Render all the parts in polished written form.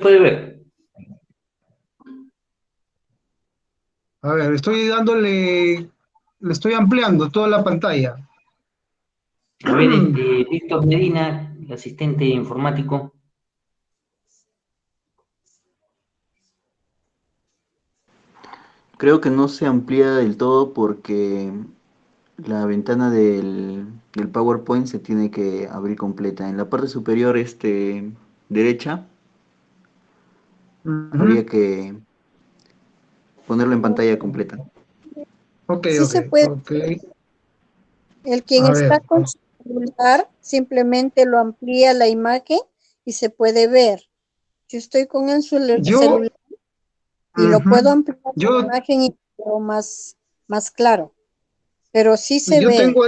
puede ver. A ver, le estoy ampliando toda la pantalla. A ver, Víctor Medina, el asistente informático. Creo que no se amplía del todo porque la ventana del PowerPoint se tiene que abrir completa. En la parte superior derecha habría Ujú. que ponerlo en pantalla completa. Ok, Sí ok, se puede. ok. El quien A está ver, con su celular simplemente lo amplía la imagen y se puede ver. Yo estoy con el yo, celular y lo ujú, puedo ampliar la yo, imagen y veo más claro, pero sí se yo ve. tengo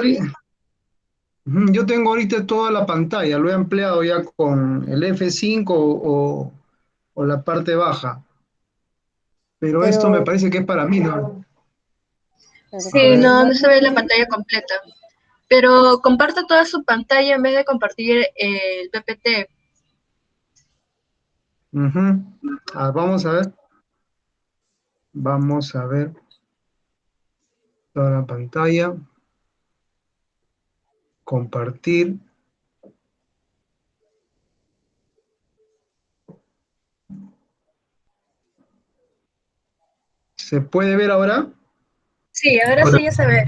yo tengo ahorita toda la pantalla, lo he ampliado ya con el F5 o la parte baja, pero esto me Pero, parece que es para mí, ¿no? A pero Sí, ver, no, no se ve la pantalla completa. Pero comparta toda su pantalla en vez de compartir el PPT. ujú. Vamos a ver toda la pantalla, compartir. ¿Se puede ver ahora? Sí, ahora sí ya se ve.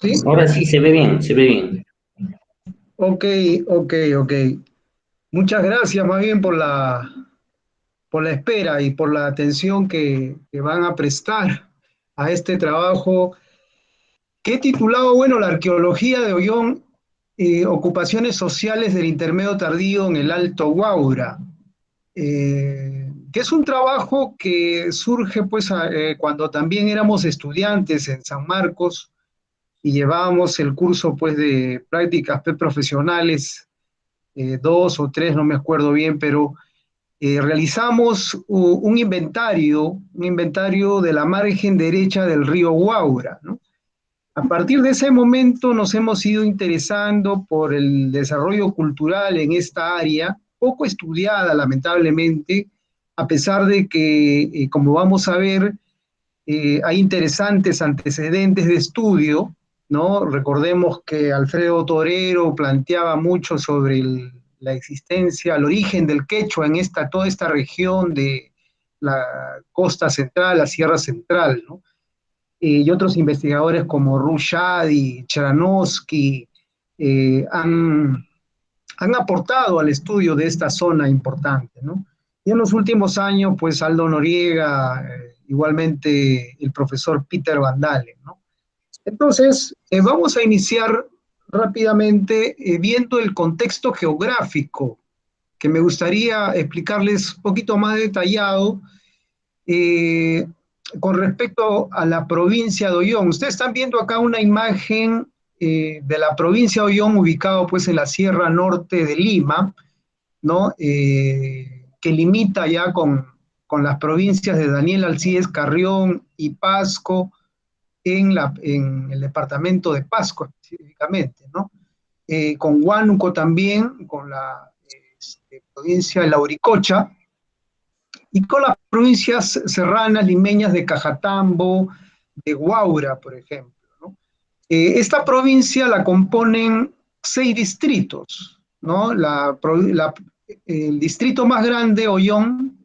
¿Sí? Ahora sí se ve bien, se ve bien. Ok, ok, ok. Muchas gracias más bien por la espera y por la atención que van a prestar a este trabajo que he titulado, bueno, la arqueología de Ollón, ocupaciones sociales del intermedio tardío en el Alto Guaura, que es un trabajo que surge pues cuando también éramos estudiantes en San Marcos y llevábamos el curso pues de prácticas profesionales, dos o tres, no me acuerdo bien, pero realizamos un inventario de la margen derecha del río Guaura, ¿no? A partir de ese momento nos hemos ido interesando por el desarrollo cultural en esta área, poco estudiada lamentablemente, a pesar de que, como vamos a ver, hay interesantes antecedentes de estudio, ¿no? Recordemos que Alfredo Torero planteaba mucho sobre la existencia, el origen del quechua en toda esta región de la costa central, la Sierra Central, ¿no? Y otros investigadores como Rushad y Cheranovsky han aportado al estudio de esta zona importante, ¿no? Y en los últimos años, pues Aldo Noriega, igualmente el profesor Peter Van Dalen, ¿no? Entonces, vamos a iniciar rápidamente viendo el contexto geográfico, que me gustaría explicarles un poquito más detallado eh, con respecto a la provincia de Ollón. Ustedes están viendo acá una imagen de la provincia de Ollón, ubicado pues en la Sierra Norte de Lima, ¿no? Que limita ya con las provincias de Daniel Alcides Carrión y Pasco en el departamento de Pasco específicamente, ¿no? Con Huánuco también, con la provincia de Lauricocha, y con las provincias serranas, limeñas de Cajatambo, de Huaura, por ejemplo, ¿no? Esta provincia la componen 6 distritos, ¿no? El distrito más grande, Ollón,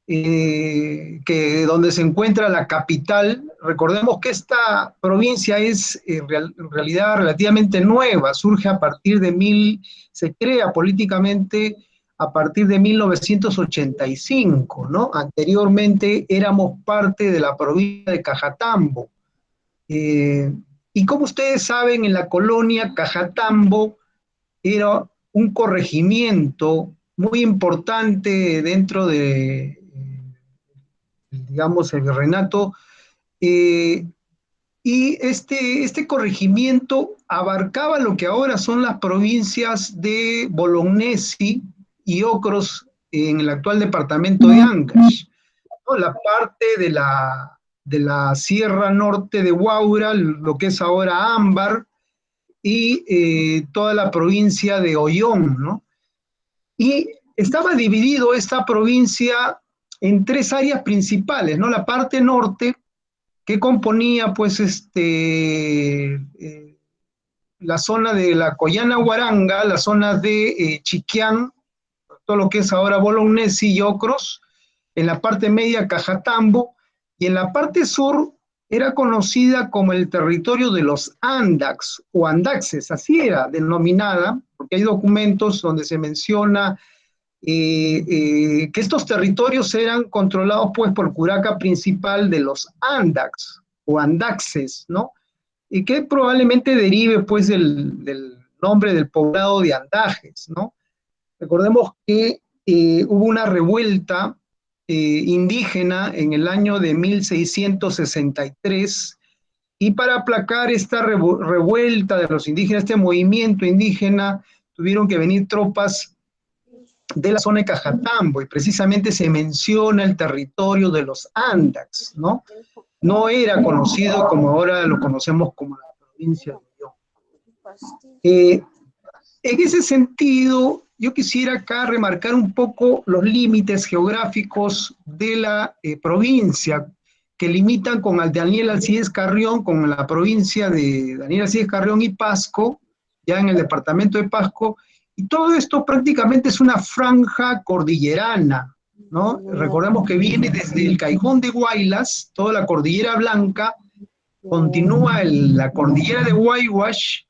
donde se encuentra la capital. Recordemos que esta provincia es en realidad relativamente nueva, surge a partir se crea políticamente a partir de 1985, ¿no? Anteriormente éramos parte de la provincia de Cajatambo. Eh, y como ustedes saben, en la colonia Cajatambo era un corregimiento muy importante dentro digamos, el virreinato, y este corregimiento abarcaba lo que ahora son las provincias de Bolognesi y Ocros en el actual departamento de Ancash, ¿no? La parte de la Sierra Norte de Huaura, lo que es ahora Ámbar, y toda la provincia de Ollón, ¿no? Y estaba dividido esta provincia en tres áreas principales, ¿no? La parte norte, que componía pues la zona de la Collana Huaranga, la zona de Chiquián, todo lo que es ahora Bolognesi y Ocros, en la parte media Cajatambo, y en la parte sur era conocida como el territorio de los Andax o Andaxes, así era denominada, porque hay documentos donde se menciona que estos territorios eran controlados pues por curaca principal de los Andax o Andaxes, ¿no? Y que probablemente derive pues del nombre del poblado de Andajes, ¿no? Recordemos que hubo una revuelta indígena en el año de 1663 y para aplacar esta revuelta de los indígenas, este movimiento indígena, tuvieron que venir tropas de la zona de Cajatambo y precisamente se menciona el territorio de los Andax, ¿no? No era conocido como ahora lo conocemos como la provincia de León. En ese sentido, yo quisiera acá remarcar un poco los límites geográficos de la provincia que limitan con el Daniel Alcides Carrión, con la provincia de Daniel Alcides Carrión y Pasco, ya en el departamento de Pasco, y todo esto prácticamente es una franja cordillerana, ¿no? Recordemos que viene desde el Cajón de Huaylas, toda la Cordillera Blanca, continúa la Cordillera de Huayhuash,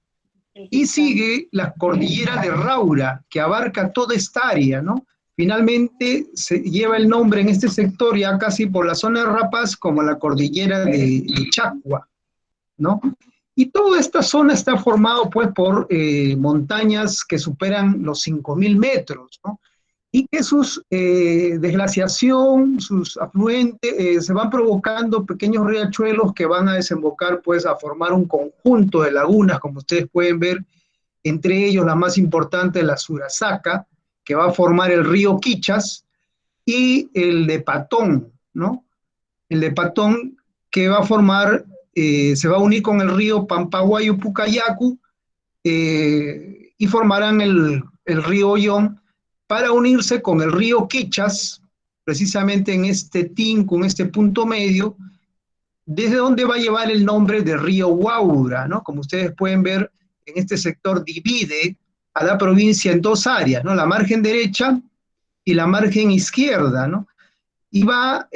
y sigue la cordillera de Raura, que abarca toda esta área, ¿no? Finalmente se lleva el nombre en este sector, ya casi por la zona de Rapaz, como la cordillera de Chacua, ¿no? Y toda esta zona está formada pues por montañas que superan los 5.000 metros, ¿no? Y que sus desglaciación, sus afluentes, se van provocando pequeños riachuelos que van a desembocar pues a formar un conjunto de lagunas, como ustedes pueden ver, entre ellos la más importante, la Surasaca, que va a formar el río Quichas, y el de Patón, ¿no? El de Patón que va a formar, se va a unir con el río Pampaguayo Pucayacu, y formarán el río Ollón, para unirse con el río Quichas, precisamente en este tinco, en este punto medio, desde donde va a llevar el nombre de río Huaura, ¿no? Como ustedes pueden ver, en este sector divide a la provincia en dos áreas, ¿no? La margen derecha y la margen izquierda, ¿no? Y va a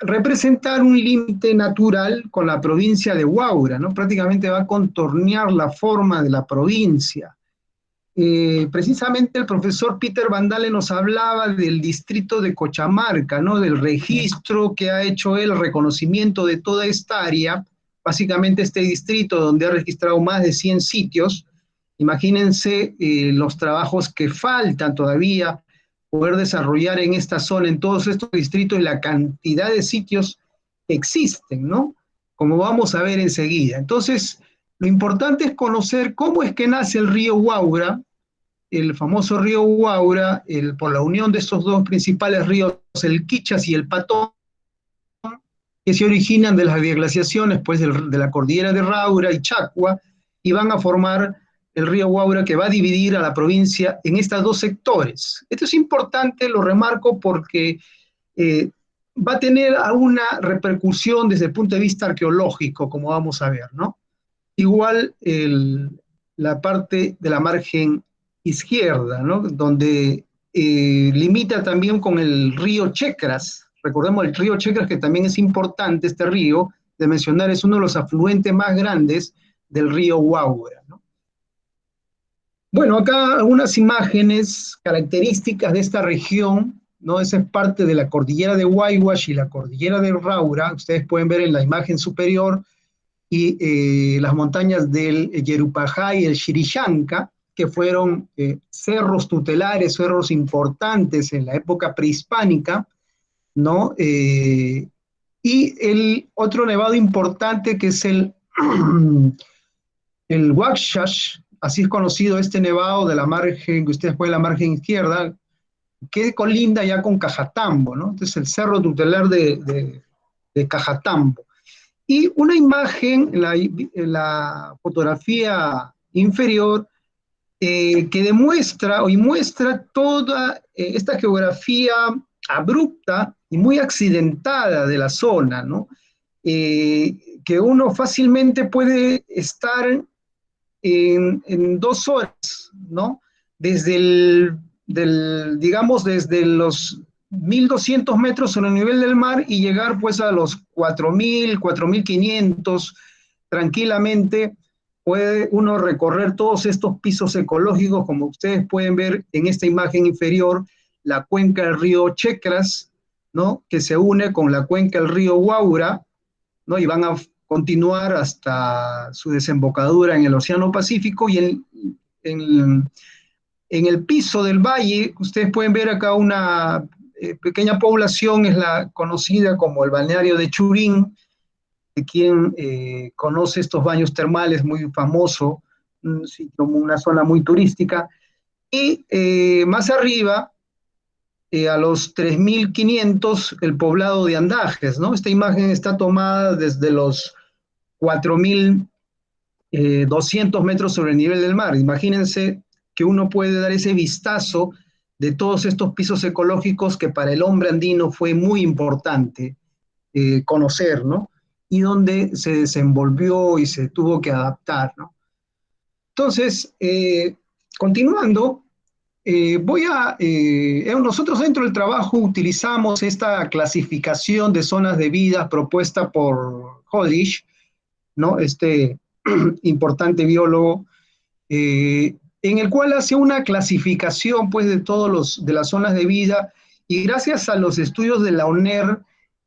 representar un límite natural con la provincia de Huaura, ¿no? Prácticamente va a contornear la forma de la provincia. Precisamente el profesor Peter Van Dalen nos hablaba del distrito de Cochamarca, ¿no? Del registro que ha hecho él, el reconocimiento de toda esta área, básicamente este distrito donde ha registrado más de 100 sitios. Imagínense los trabajos que faltan todavía poder desarrollar en esta zona, en todos estos distritos, y la cantidad de sitios que existen, ¿no? Como vamos a ver enseguida. Entonces, lo importante es conocer cómo es que nace el río Huaura, el famoso río Huaura, por la unión de estos dos principales ríos, el Quichas y el Patón, que se originan de las desglaciaciones pues, de la cordillera de Raura y Chacua, y van a formar el río Huaura, que va a dividir a la provincia en estos dos sectores. Esto es importante, lo remarco, porque va a tener una repercusión desde el punto de vista arqueológico, como vamos a ver, ¿no? Igual la parte de la margen izquierda, ¿no? Donde limita también con el río Checras. Recordemos el río Checras, que también es importante, este río, de mencionar, es uno de los afluentes más grandes del río Huaura, ¿no? Bueno, acá algunas imágenes características de esta región, ¿no? Esa es parte de la cordillera de Huayhuash y la cordillera de Raura. Ustedes pueden ver en la imagen superior, y las montañas del Yerupajá y el Chirichanca, que fueron cerros tutelares, cerros importantes en la época prehispánica, ¿no? Y el otro nevado importante, que es el Huaxash, así es conocido este nevado de la margen, que ustedes pueden ver la margen izquierda, que colinda ya con Cajatambo, ¿no? Entonces el cerro tutelar de Cajatambo. Y una imagen, en la fotografía inferior, que demuestra y muestra toda esta geografía abrupta y muy accidentada de la zona, ¿no? Que uno fácilmente puede estar en 2 horas, ¿no? Digamos, desde los 1.200 metros sobre el nivel del mar y llegar pues a los 4.000, 4.500 tranquilamente. Puede uno recorrer todos estos pisos ecológicos, como ustedes pueden ver en esta imagen inferior, la cuenca del río Checras, ¿no? Que se une con la cuenca del río Guaura, ¿no? Y van a continuar hasta su desembocadura en el Océano Pacífico, y en el piso del valle, ustedes pueden ver acá una pequeña población, es la conocida como el balneario de Churín, de quien conoce estos baños termales, muy famoso, como una zona muy turística, y más arriba, a los 3.500, el poblado de Andajes, ¿no? Esta imagen está tomada desde los 4.200 metros sobre el nivel del mar. Imagínense que uno puede dar ese vistazo de todos estos pisos ecológicos que para el hombre andino fue muy importante conocer, ¿no? Y donde se desenvolvió y se tuvo que adaptar, ¿no? Entonces, continuando, nosotros dentro del trabajo utilizamos esta clasificación de zonas de vida propuesta por Hodge, ¿no? Este importante biólogo, en el cual hace una clasificación pues de de las zonas de vida, y gracias a los estudios de la UNER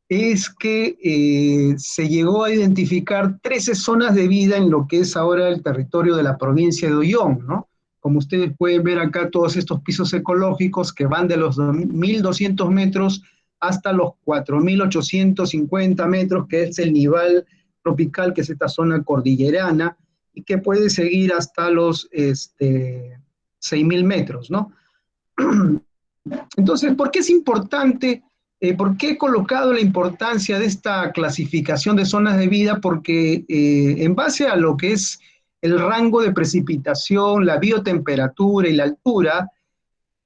es que se llegó a identificar 13 zonas de vida en lo que es ahora el territorio de la provincia de Ollón, ¿no? Como ustedes pueden ver acá, todos estos pisos ecológicos que van de los 1.200 metros hasta los 4.850 metros, que es el nivel tropical, que es esta zona cordillerana, y que puede seguir hasta los 6.000 metros, ¿no? Entonces, ¿por qué es importante? ¿Por qué he colocado la importancia de esta clasificación de zonas de vida? Porque en base a lo que es el rango de precipitación, la biotemperatura y la altura,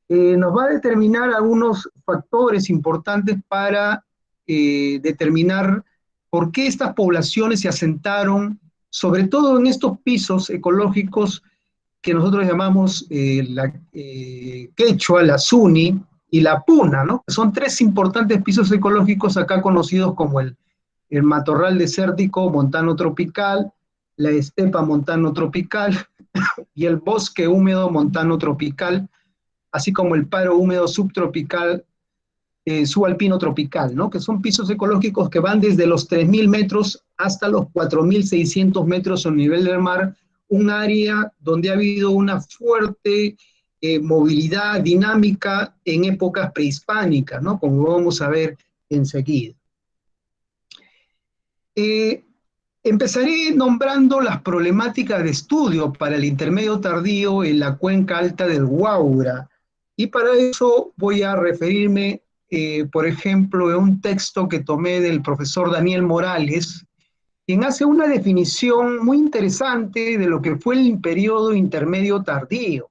nos va a determinar algunos factores importantes para determinar por qué estas poblaciones se asentaron, sobre todo en estos pisos ecológicos que nosotros llamamos la Quechua, la Zuni y la Puna, ¿no? Son 3 importantes pisos ecológicos acá conocidos como el matorral desértico montano tropical, la estepa montano tropical y el bosque húmedo montano tropical, así como el paro húmedo subtropical, subalpino tropical, ¿no? Que son pisos ecológicos que van desde los 3.000 metros hasta los 4.600 metros sobre el nivel del mar, un área donde ha habido una fuerte movilidad dinámica en épocas prehispánicas, ¿no? Como vamos a ver enseguida. Empezaré nombrando las problemáticas de estudio para el intermedio tardío en la cuenca alta del Guaura, y para eso voy a referirme, por ejemplo, a un texto que tomé del profesor Daniel Morales, quien hace una definición muy interesante de lo que fue el periodo intermedio tardío,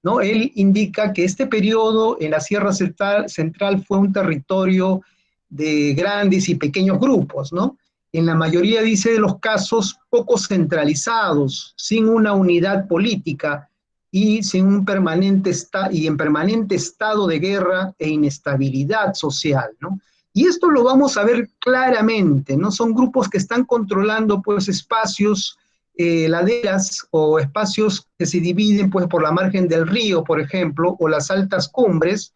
¿no? Él indica que este periodo en la Sierra Central fue un territorio de grandes y pequeños grupos, ¿no? En la mayoría, dice, de los casos poco centralizados, sin una unidad política y en permanente estado de guerra e inestabilidad social, ¿no? Y esto lo vamos a ver claramente, ¿no? Son grupos que están controlando pues espacios, laderas o espacios que se dividen pues por la margen del río, por ejemplo, o las altas cumbres,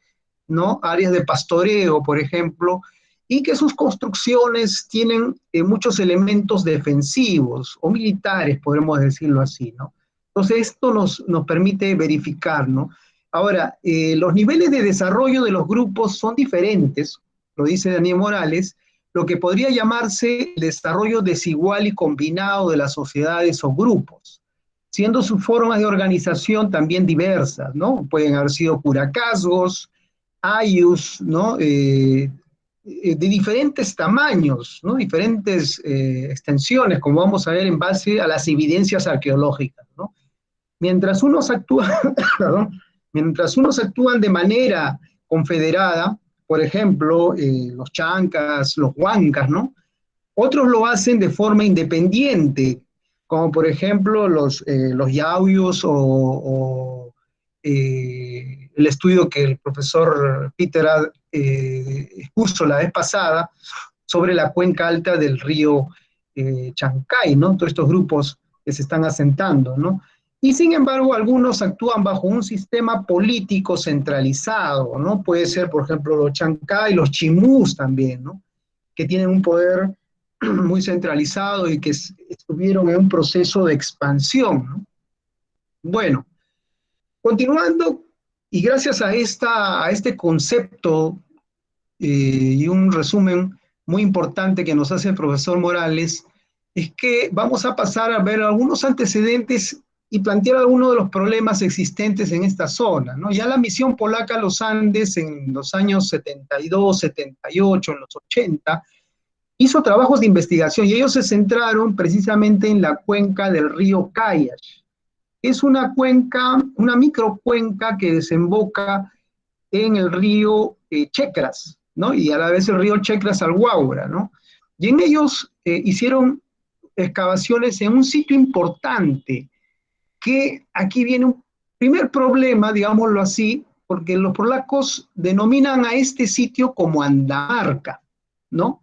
¿no? Áreas de pastoreo, por ejemplo, y que sus construcciones tienen muchos elementos defensivos o militares, podemos decirlo así, ¿no? Entonces esto nos permite verificar, ¿no? Ahora, los niveles de desarrollo de los grupos son diferentes, lo dice Daniel Morales, lo que podría llamarse el desarrollo desigual y combinado de las sociedades o grupos, siendo sus formas de organización también diversas, ¿no? Pueden haber sido curacazgos, ayus, ¿no? De diferentes tamaños, ¿no? Diferentes extensiones, como vamos a ver en base a las evidencias arqueológicas, ¿no? mientras unos actúan, perdón, mientras unos actúan de manera confederada, por ejemplo, los chancas, los huancas, ¿no? Otros lo hacen de forma independiente, como por ejemplo los yauyos el estudio que el profesor Peter expuso la vez pasada sobre la cuenca alta del río Chancay, ¿no? Todos estos grupos que se están asentando, ¿no? Y sin embargo, algunos actúan bajo un sistema político centralizado, ¿no? Puede ser, por ejemplo, los Chancay, los Chimús también, ¿no? Que tienen un poder muy centralizado y que estuvieron en un proceso de expansión, ¿no? Bueno, continuando, y gracias a este concepto y un resumen muy importante que nos hace el profesor Morales, es que vamos a pasar a ver algunos antecedentes y plantear algunos de los problemas existentes en esta zona, ¿no? Ya la misión polaca a los Andes en los años 72, 78, en los 80, hizo trabajos de investigación y ellos se centraron precisamente en la cuenca del río Kayash. Es una cuenca, una microcuenca que desemboca en el río Checras, ¿no? Y a la vez el río Checras al Guaura, ¿no? Y en ellos hicieron excavaciones en un sitio importante, que aquí viene un primer problema, digámoslo así, porque los polacos denominan a este sitio como Andamarca, ¿no?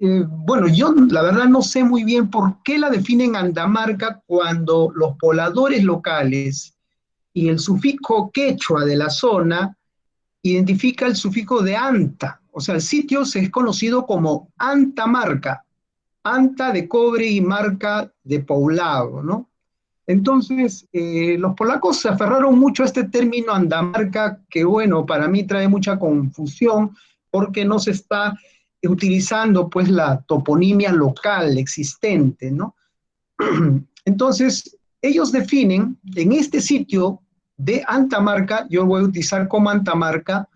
Bueno, yo la verdad no sé muy bien por qué la definen Andamarca cuando los pobladores locales y el sufijo quechua de la zona identifica el sufijo de anta, o sea, el sitio se es conocido como Antamarca, anta de cobre y marca de poblado, ¿no? Entonces, los polacos se aferraron mucho a este término Andamarca, que bueno, para mí trae mucha confusión, porque no se está utilizando pues la toponimia local existente, ¿no? Entonces, ellos definen en este sitio de Antamarca, yo voy a utilizar como Antamarca,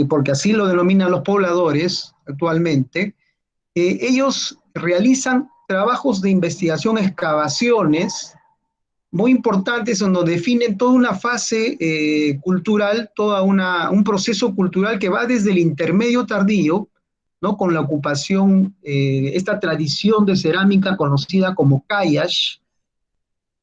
porque así lo denominan los pobladores actualmente, ellos realizan trabajos de investigación, excavaciones muy importantes, donde definen toda una fase cultural, un proceso cultural que va desde el intermedio tardío, ¿no? Con la ocupación, esta tradición de cerámica conocida como Kayash,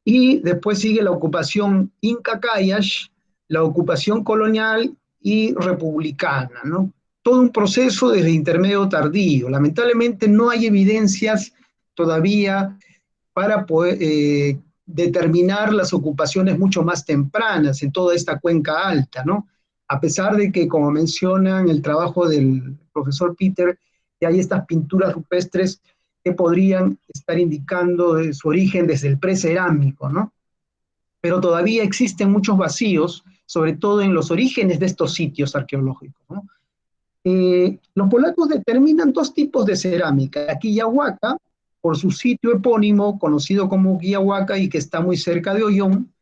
y después sigue la ocupación Inca Kayash, la ocupación colonial y republicana, ¿no? Todo un proceso desde intermedio tardío. Lamentablemente no hay evidencias todavía para poder determinar las ocupaciones mucho más tempranas en toda esta cuenca alta, ¿no? A pesar de que, como menciona en el trabajo del profesor Peter, que hay estas pinturas rupestres que podrían estar indicando su origen desde el precerámico, ¿no? Pero todavía existen muchos vacíos, sobre todo en los orígenes de estos sitios arqueológicos, ¿no? Los polacos determinan dos tipos de cerámica, la Quillahuaca, por su sitio epónimo, conocido como Quillahuaca y que está muy cerca de Ollón,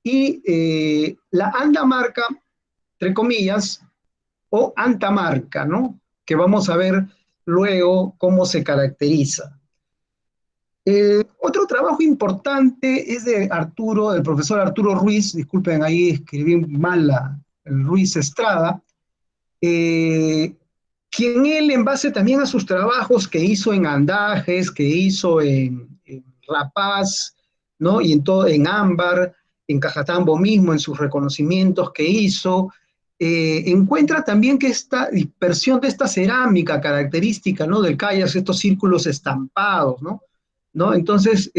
y la Andamarca, entre comillas, o Antamarca, ¿no? Que vamos a ver luego cómo se caracteriza. Otro trabajo importante es de Arturo, el profesor Arturo Ruiz, disculpen ahí escribí mal el Ruiz Estrada, quien él, en base también a sus trabajos que hizo en Andajes, que hizo en La Paz, ¿no? Y en Ámbar, en Cajatambo mismo, en sus reconocimientos que hizo, encuentra también que esta dispersión de esta cerámica característica, ¿no? Del Kayash, estos círculos estampados, ¿no? Entonces,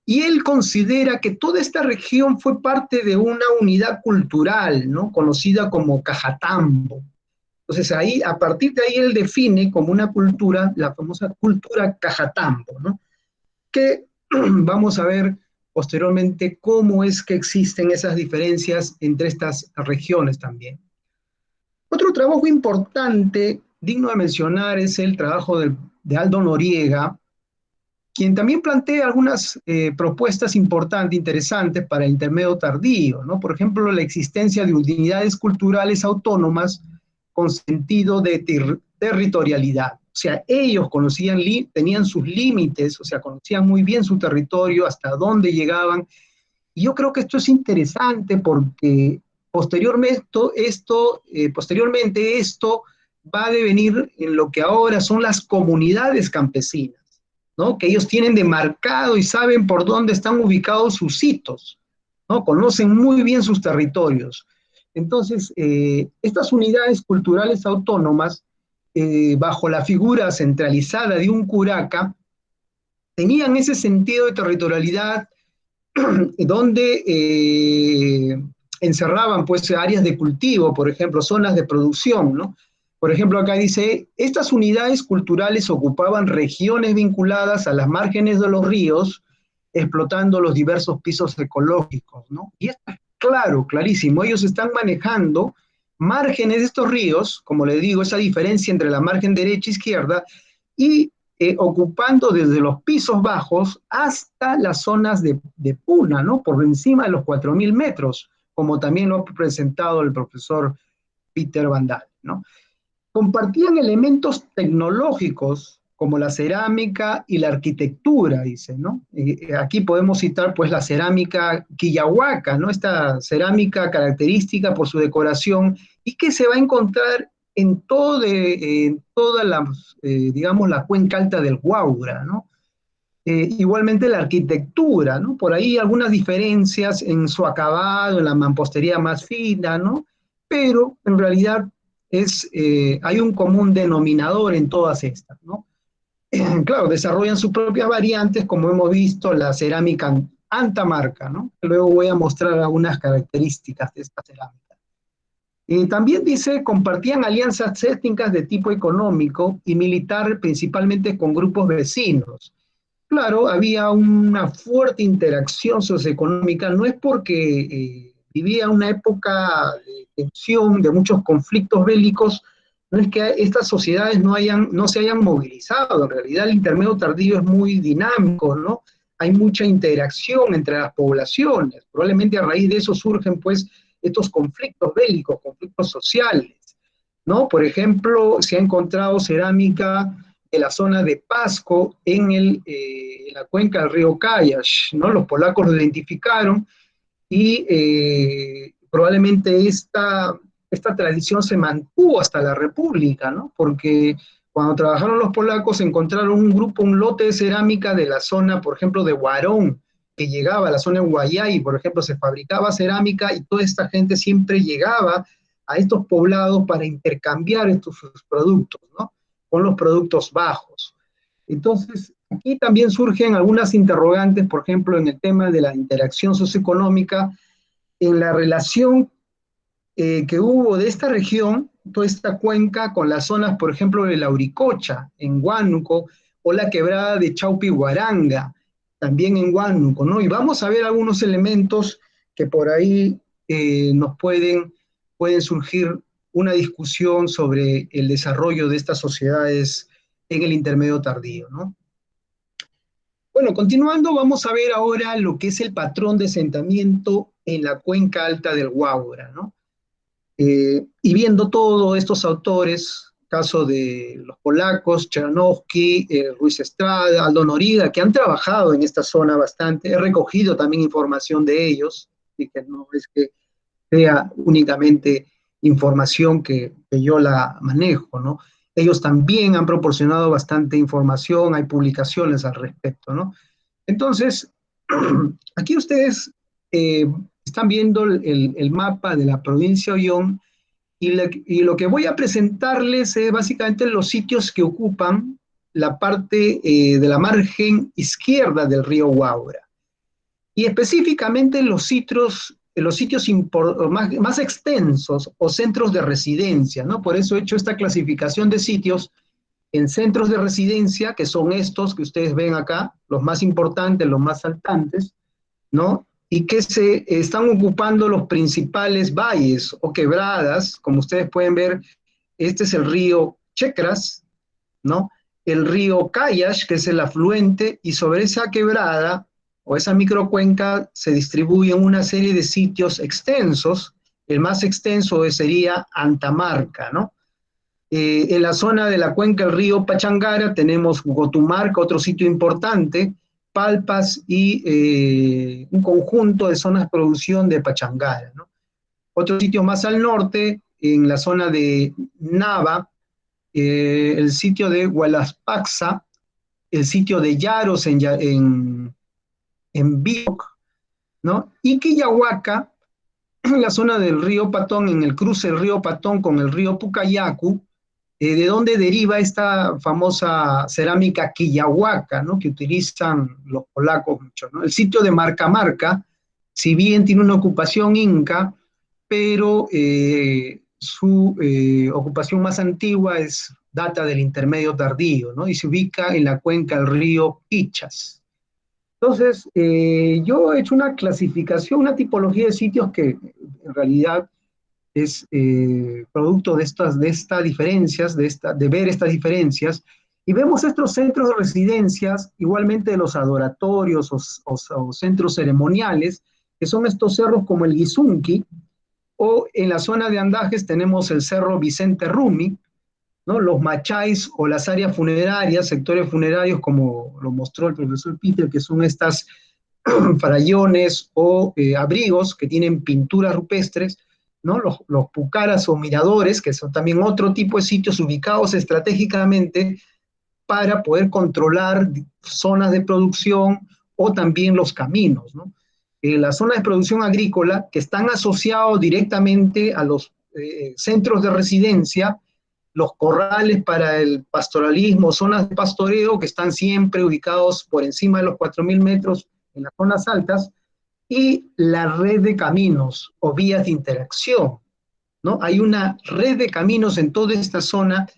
y él considera que toda esta región fue parte de una unidad cultural, ¿no? Conocida como Cajatambo. Entonces, ahí, a partir de ahí, él define como una cultura, la famosa cultura Cajatambo, ¿no? Que vamos a ver posteriormente cómo es que existen esas diferencias entre estas regiones también. Otro trabajo importante, digno de mencionar, es el trabajo de Aldo Noriega, quien también plantea algunas propuestas importantes, interesantes para el intermedio tardío, ¿no? Por ejemplo, la existencia de unidades culturales autónomas con sentido de territorialidad. sea, ellos conocían, tenían sus límites, o sea, conocían muy bien su territorio, hasta dónde llegaban. Y yo creo que esto es interesante porque posteriormente esto va a devenir en lo que ahora son las comunidades campesinas, ¿no? Que ellos tienen demarcado y saben por dónde están ubicados sus sitios, ¿no? Conocen muy bien sus territorios. Entonces, estas unidades culturales autónomas, bajo la figura centralizada de un curaca, tenían ese sentido de territorialidad donde encerraban pues áreas de cultivo, por ejemplo, zonas de producción, ¿no? Por ejemplo, acá dice, estas unidades culturales ocupaban regiones vinculadas a las márgenes de los ríos, explotando los diversos pisos ecológicos, ¿no? Y esto es claro, clarísimo, ellos están manejando márgenes de estos ríos, como les digo, esa diferencia entre la margen derecha e izquierda, y ocupando desde los pisos bajos hasta las zonas de puna, ¿no? Por encima de los 4.000 metros, como también lo ha presentado el profesor Peter Van Dal, ¿no? Compartían elementos tecnológicos como la cerámica y la arquitectura, dice, ¿no? Aquí podemos citar pues la cerámica quillahuaca, ¿no? Esta cerámica característica por su decoración y que se va a encontrar en toda la, digamos, la cuenca alta del Guaura, ¿no? Igualmente la arquitectura, ¿no? Por ahí algunas diferencias en su acabado, en la mampostería más fina, ¿no? Pero en realidad hay un común denominador en todas estas, ¿no? Claro, desarrollan sus propias variantes, como hemos visto, la cerámica Antamarca, ¿no? Luego voy a mostrar algunas características de esta cerámica. También dice, compartían alianzas étnicas de tipo económico y militar, principalmente con grupos vecinos. Claro, había una fuerte interacción socioeconómica, no es porque vivía una época de tensión, de muchos conflictos bélicos, no es que estas sociedades no se hayan movilizado, en realidad el intermedio tardío es muy dinámico, ¿no? Hay mucha interacción entre las poblaciones, probablemente a raíz de eso surgen pues estos conflictos bélicos, conflictos sociales, ¿no? Por ejemplo, se ha encontrado cerámica de la zona de Pasco en la cuenca del río Kayash, ¿no? Los polacos lo identificaron y probablemente esta tradición se mantuvo hasta la República, ¿no? Porque cuando trabajaron los polacos encontraron un lote de cerámica de la zona, por ejemplo, de Huarón, que llegaba a la zona de Guayay, por ejemplo, se fabricaba cerámica y toda esta gente siempre llegaba a estos poblados para intercambiar sus productos, ¿no? Con los productos bajos. Entonces, aquí también surgen algunas interrogantes, por ejemplo, en el tema de la interacción socioeconómica, en la relación que hubo de esta región, toda esta cuenca, con las zonas, por ejemplo, de Lauricocha, en Huánuco, o la quebrada de Chaupi-Huaranga, también en Huánuco, ¿no? Y vamos a ver algunos elementos que por ahí nos pueden surgir una discusión sobre el desarrollo de estas sociedades en el intermedio tardío, ¿no? Bueno, continuando, vamos a ver ahora lo que es el patrón de asentamiento en la cuenca alta del Guaura, ¿no? Y viendo todos estos autores, caso de los polacos, Chernowski, Ruiz Estrada, Aldo Noriga, que han trabajado en esta zona bastante, he recogido también información de ellos, y que no es que sea únicamente información que yo la manejo, ¿no? Ellos también han proporcionado bastante información, hay publicaciones al respecto, ¿no? Entonces, aquí ustedes están viendo el mapa de la provincia de Ollón y lo que voy a presentarles es básicamente los sitios que ocupan la parte de la margen izquierda del río Guaura. Y específicamente los sitios más extensos o centros de residencia, ¿no? Por eso he hecho esta clasificación de sitios en centros de residencia, que son estos que ustedes ven acá, los más importantes, los más saltantes, ¿no? Y que se están ocupando los principales valles o quebradas, como ustedes pueden ver, este es el río Checras, ¿no? El río Kayash, que es el afluente, y sobre esa quebrada o esa microcuenca se distribuyen una serie de sitios extensos. El más extenso sería Antamarca, ¿no? En la zona de la cuenca del río Pachangara tenemos Gotumarca, otro sitio importante, Palpas y un conjunto de zonas de producción de Pachangara, ¿no? Otro sitio más al norte, en la zona de Nava, el sitio de Hualaspaxa, el sitio de Yaros en Biok, ¿no? Y Quillahuaca, en la zona del río Patón, en el cruce del río Patón con el río Pucayacu, de donde deriva esta famosa cerámica Quillahuaca, ¿no? Que utilizan los polacos mucho, ¿no? El sitio de Marca Marca, si bien tiene una ocupación inca, pero su ocupación más antigua data del intermedio tardío, ¿no? Y se ubica en la cuenca del río Pichas. Entonces, yo he hecho una clasificación, una tipología de sitios que en realidad es producto de estas diferencias, de ver estas diferencias, y vemos estos centros de residencias, igualmente de los adoratorios o centros ceremoniales, que son estos cerros como el Guizunqui, o en la zona de Andajes tenemos el cerro Vicente Rumi, ¿no? Los macháis o las áreas funerarias, sectores funerarios como lo mostró el profesor Peter, que son estas farallones o abrigos que tienen pinturas rupestres, ¿no? Los pucaras o miradores, que son también otro tipo de sitios ubicados estratégicamente para poder controlar zonas de producción o también los caminos, ¿no? Las zonas de producción agrícola que están asociados directamente a los centros de residencia, los corrales para el pastoralismo, zonas de pastoreo que están siempre ubicados por encima de los 4.000 metros en las zonas altas, y la red de caminos o vías de interacción, ¿no? Hay una red de caminos en toda esta zona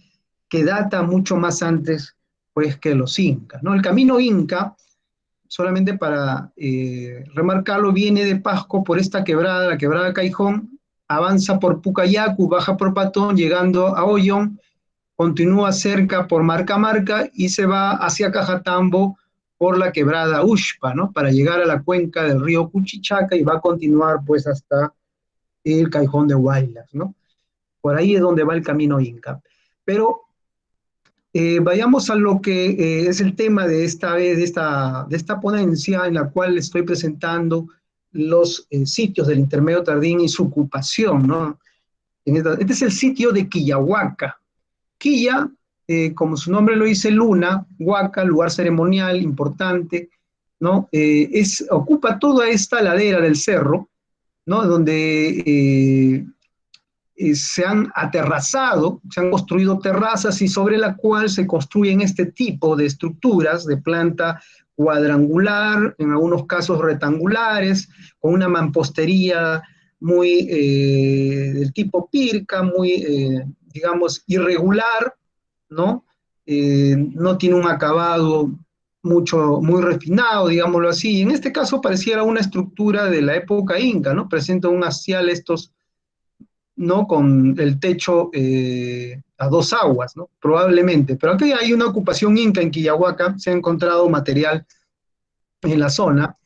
que data mucho más antes, pues, que los incas, ¿no? El camino inca, solamente para remarcarlo, viene de Pasco por esta quebrada, la quebrada Caijón, avanza por Pucayacu, baja por Patón, llegando a Ollón, continúa cerca por Marca Marca y se va hacia Cajatambo por la quebrada Uxpa, ¿no? Para llegar a la cuenca del río Cuchichaca, y va a continuar pues hasta el Cajón de Huaylas, ¿no? Por ahí es donde va el camino inca. Pero vayamos a lo que es el tema de esta vez, de esta ponencia en la cual estoy presentando los sitios del intermedio tardío y su ocupación, ¿no? Este es el sitio de Quillahuaca. Quilla, como su nombre lo dice, luna, huaca, lugar ceremonial importante, ¿no? Ocupa toda esta ladera del cerro, ¿no? Donde se han aterrazado, se han construido terrazas y sobre la cual se construyen este tipo de estructuras de planta cuadrangular, en algunos casos rectangulares, con una mampostería muy del tipo pirca, muy, digamos, irregular, ¿no? No tiene un acabado muy refinado, digámoslo así. En este caso pareciera una estructura de la época inca, ¿no? Presenta un hastial ¿no? Con el techo a dos aguas, ¿no? Probablemente. Pero aquí hay una ocupación inca en Quillahuaca, se ha encontrado material en la zona.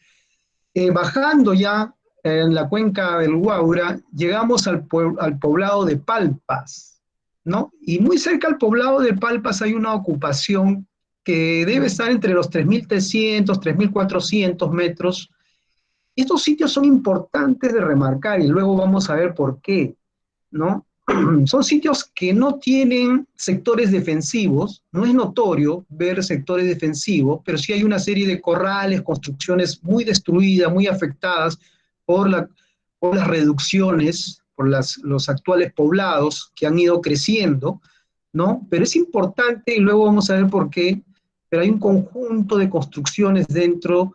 Bajando ya en la cuenca del Guaura, llegamos al poblado de Palpas, ¿no? Y muy cerca al poblado de Palpas hay una ocupación que debe estar entre los 3.300, 3.400 metros. Estos sitios son importantes de remarcar y luego vamos a ver por qué, ¿no? Son sitios que no tienen sectores defensivos, no es notorio ver sectores defensivos, pero sí hay una serie de corrales, construcciones muy destruidas, muy afectadas por las reducciones, por los actuales poblados que han ido creciendo, ¿no? Pero es importante, y luego vamos a ver por qué, pero hay un conjunto de construcciones dentro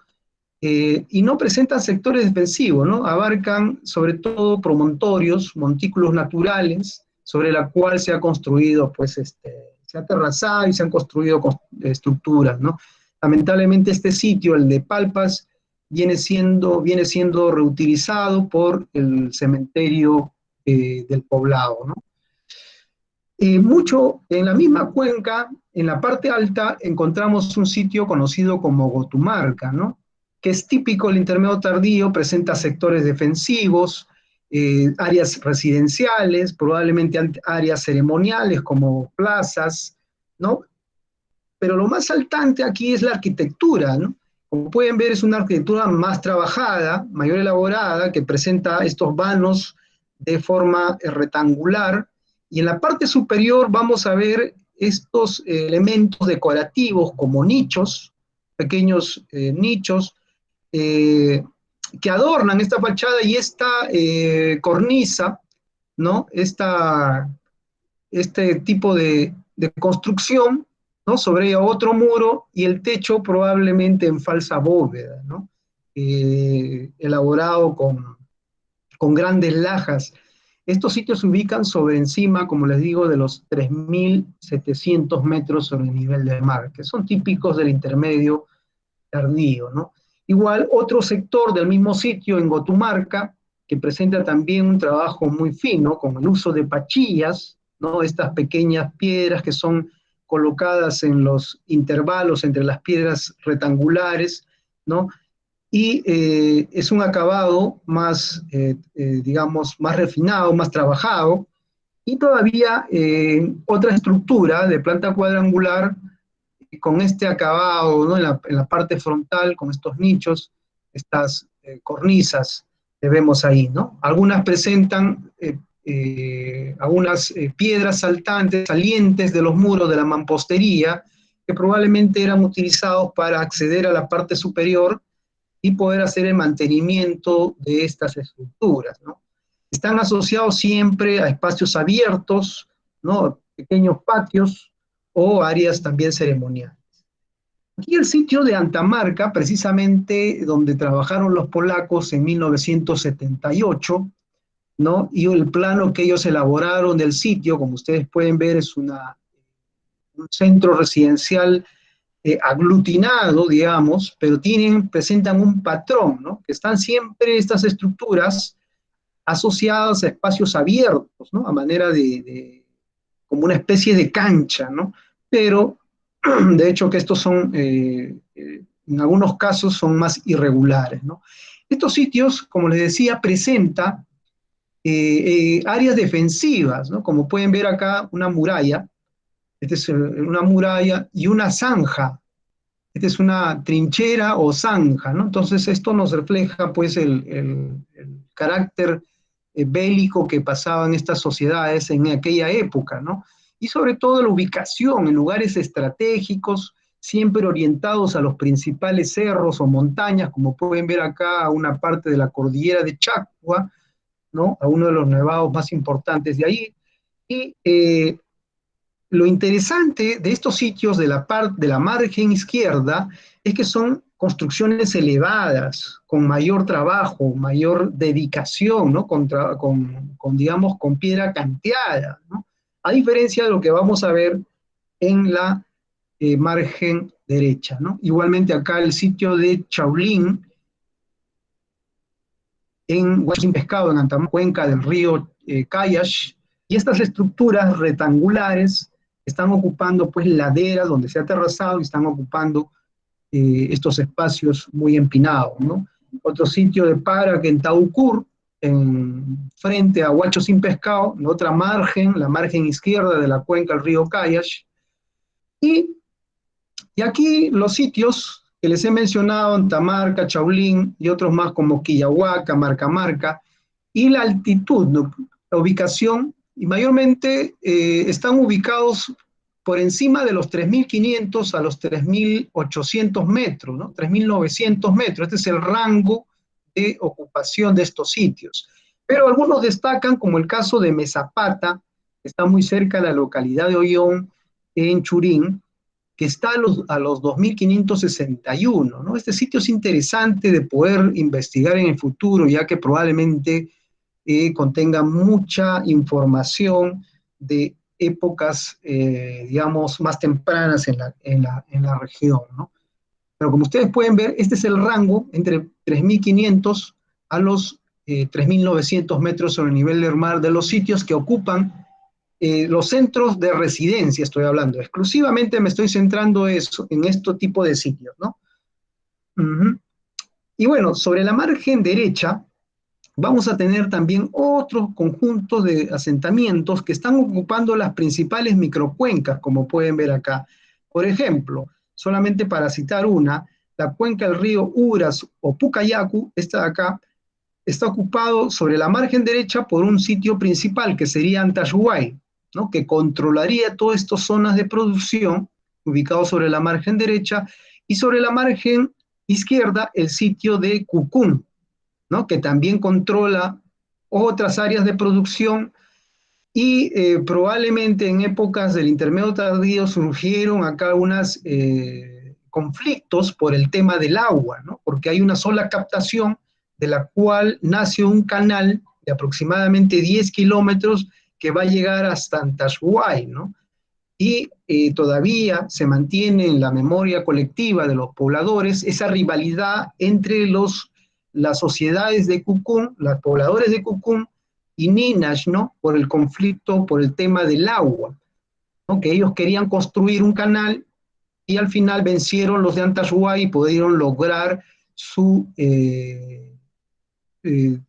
y no presentan sectores defensivos, ¿no? Abarcan sobre todo promontorios, montículos naturales, sobre la cual se ha construido, pues, se ha terrazado y se han construido estructuras, ¿no? Lamentablemente este sitio, el de Palpas, viene siendo reutilizado por el cementerio del poblado, ¿no? Mucho en la misma cuenca, en la parte alta, encontramos un sitio conocido como Gotumarca, ¿no? Que es típico del intermedio tardío, presenta sectores defensivos, áreas residenciales, probablemente áreas ceremoniales como plazas, ¿no? Pero lo más saltante aquí es la arquitectura, ¿no? Como pueden ver, es una arquitectura más trabajada, mayor elaborada, que presenta estos vanos de forma rectangular, y en la parte superior vamos a ver estos elementos decorativos como nichos, pequeños nichos, que adornan esta fachada y esta cornisa, ¿no? Este tipo de construcción, ¿no? Sobre otro muro y el techo probablemente en falsa bóveda, ¿no? Elaborado con grandes lajas. Estos sitios se ubican sobre encima, como les digo, de los 3.700 metros sobre el nivel del mar, que son típicos del intermedio tardío, ¿no? Igual otro sector del mismo sitio en Gotumarca, que presenta también un trabajo muy fino, con el uso de pachillas, ¿no? Estas pequeñas piedras que son colocadas en los intervalos entre las piedras rectangulares, ¿no? Y es un acabado más, digamos, más refinado, más trabajado, y todavía otra estructura de planta cuadrangular con este acabado, ¿no? En la parte frontal, con estos nichos, estas cornisas que vemos ahí, ¿no? Algunas presentan algunas piedras saltantes, salientes de los muros de la mampostería, que probablemente eran utilizados para acceder a la parte superior y poder hacer el mantenimiento de estas estructuras, ¿no? Están asociados siempre a espacios abiertos, ¿no? Pequeños patios o áreas también ceremoniales. Aquí el sitio de Antamarca, precisamente donde trabajaron los polacos en 1978, ¿no? Y el plano que ellos elaboraron del sitio, como ustedes pueden ver, es un centro residencial aglutinado, digamos, pero presentan un patrón, ¿no? Que están siempre estas estructuras asociadas a espacios abiertos, ¿no? A manera como una especie de cancha, ¿no? Pero, de hecho, que estos son, en algunos casos, son más irregulares, ¿no? Estos sitios, como les decía, presentan áreas defensivas, ¿no? Como pueden ver acá, una muralla. Esta es una muralla y una zanja. Esta es una trinchera o zanja, ¿no? Entonces esto nos refleja pues el carácter bélico que pasaba en estas sociedades en aquella época, ¿no? Y sobre todo la ubicación en lugares estratégicos, siempre orientados a los principales cerros o montañas, como pueden ver acá, a una parte de la cordillera de Chacua, ¿no? A uno de los nevados más importantes de ahí. Y lo interesante de estos sitios de la margen izquierda es que son construcciones elevadas, con mayor trabajo, mayor dedicación, ¿no? Digamos, con piedra canteada, ¿no? A diferencia de lo que vamos a ver en la margen derecha, ¿no? Igualmente acá el sitio de Chaulín, en Huacho Sin Pescado, en Antamar, cuenca del río Cayash, y estas estructuras rectangulares están ocupando pues laderas donde se ha terrazado y están ocupando estos espacios muy empinados, ¿no? Otro sitio de Paraque en Taucur, frente a Huacho Sin Pescado, en otra margen, la margen izquierda de la cuenca del río Cayash, y aquí los sitios que les he mencionado, Antamarca, Chaulín y otros más como Quillahuaca, Marcamarca, y la altitud, ¿no? La ubicación, y mayormente están ubicados por encima de los 3.500 a los 3.800 metros, ¿no? 3.900 metros, este es el rango de ocupación de estos sitios. Pero algunos destacan, como el caso de Mesapata, que está muy cerca de la localidad de Ollón, en Churín, que está a los 2.561, ¿no? Este sitio es interesante de poder investigar en el futuro, ya que probablemente contenga mucha información de épocas, digamos, más tempranas en la región, ¿no? Pero como ustedes pueden ver, este es el rango entre 3.500 a los 3.900 metros sobre el nivel del mar de los sitios que ocupan los centros de residencia, estoy hablando. Exclusivamente me estoy centrando en este tipo de sitios, ¿no? Y bueno, sobre la margen derecha, vamos a tener también otros conjuntos de asentamientos que están ocupando las principales microcuencas, como pueden ver acá. Por ejemplo, solamente para citar una, la cuenca del río Uras o Pucayacu, esta de acá, está ocupado sobre la margen derecha por un sitio principal, que sería Antahuay, ¿no? Que controlaría todas estas zonas de producción, ubicados sobre la margen derecha, y sobre la margen izquierda el sitio de Cucún, ¿no? Que también controla otras áreas de producción y probablemente en épocas del intermedio tardío surgieron acá unos conflictos por el tema del agua, ¿no? Porque hay una sola captación de la cual nace un canal de aproximadamente 10 kilómetros que va a llegar hasta Antahuay, ¿no? Y todavía se mantiene en la memoria colectiva de los pobladores esa rivalidad entre las sociedades de Cucún, los pobladores de Cucún y Ninash, ¿no? Por el conflicto, por el tema del agua, ¿no? Que ellos querían construir un canal y al final vencieron los de Antahuay y pudieron lograr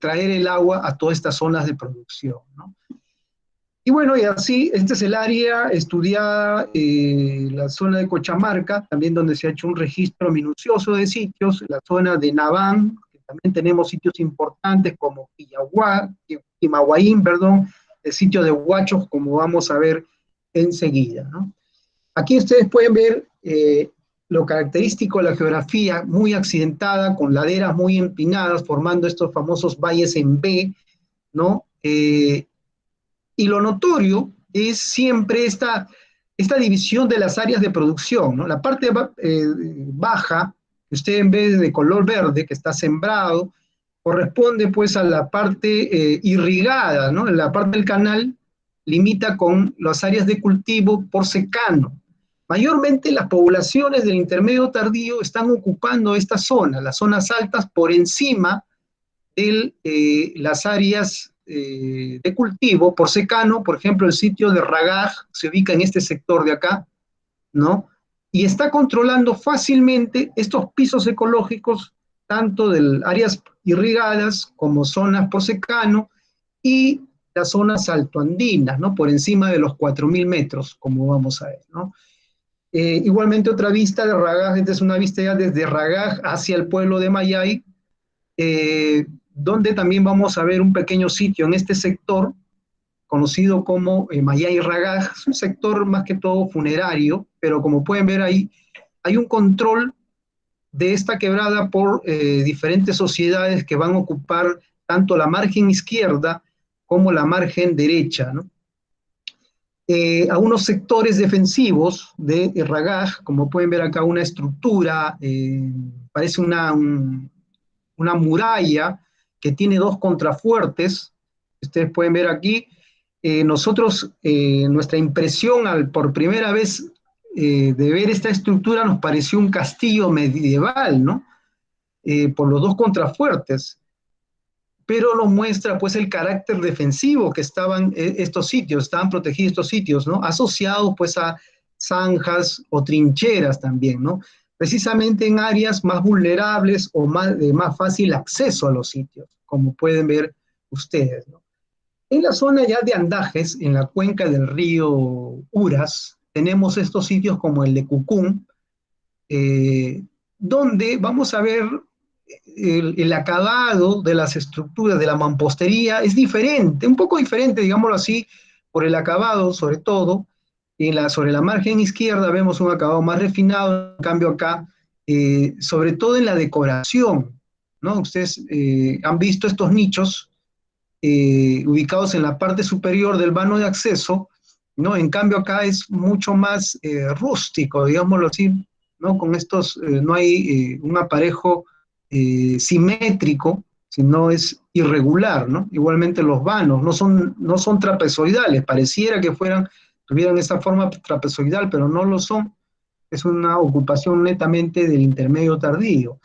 traer el agua a todas estas zonas de producción, ¿no? Y bueno, y así, este es el área estudiada, la zona de Cochamarca, también donde se ha hecho un registro minucioso de sitios, la zona de Naván, que también tenemos sitios importantes como Quimahuaín, perdón, el sitio de Huachos, como vamos a ver enseguida, ¿no? Aquí ustedes pueden ver lo característico de la geografía, muy accidentada, con laderas muy empinadas, formando estos famosos valles en B, ¿no? Y lo notorio es siempre esta división de las áreas de producción, ¿no? La parte baja, que ustedes ven de color verde, que está sembrado, corresponde pues a la parte irrigada, ¿no? La parte del canal limita con las áreas de cultivo por secano. Mayormente las poblaciones del intermedio tardío están ocupando esta zona, las zonas altas por encima de las áreas de cultivo por secano. Por ejemplo, el sitio de Ragaj se ubica en este sector de acá, ¿no? Y está controlando fácilmente estos pisos ecológicos, tanto de áreas irrigadas como zonas por secano y las zonas altoandinas, ¿no? Por encima de los 4.000 metros, como vamos a ver, ¿no? Igualmente otra vista de Ragaj, esta es una vista ya desde Ragaj hacia el pueblo de Mayay, donde también vamos a ver un pequeño sitio en este sector, conocido como Mayay Ragaj. Es un sector más que todo funerario, pero como pueden ver ahí, hay un control de esta quebrada por diferentes sociedades que van a ocupar tanto la margen izquierda como la margen derecha, ¿no? A unos sectores defensivos de Ragaj, como pueden ver acá, una estructura, parece una muralla que tiene dos contrafuertes. Ustedes pueden ver aquí. Nuestra impresión por primera vez de ver esta estructura nos pareció un castillo medieval, ¿no? Por los dos contrafuertes, pero nos muestra pues el carácter defensivo que estaban estaban protegidos estos sitios, ¿no? Asociados pues a zanjas o trincheras también, ¿no? Precisamente en áreas más vulnerables o de más fácil acceso a los sitios, como pueden ver ustedes, ¿no? En la zona ya de Andajes, en la cuenca del río Uras, tenemos estos sitios como el de Cucún, donde vamos a ver el acabado de las estructuras de la mampostería es diferente, un poco diferente, digámoslo así, por el acabado sobre todo. Sobre la margen izquierda vemos un acabado más refinado, en cambio acá, sobre todo en la decoración, ¿no? Ustedes han visto estos nichos ubicados en la parte superior del vano de acceso, ¿no? En cambio acá es mucho más rústico, digámoslo así, ¿no? Con estos, no hay un aparejo simétrico, sino es irregular, ¿no? Igualmente los vanos no son trapezoidales, pareciera que tuvieran esa forma trapezoidal, pero no lo son. Es una ocupación netamente del intermedio tardío.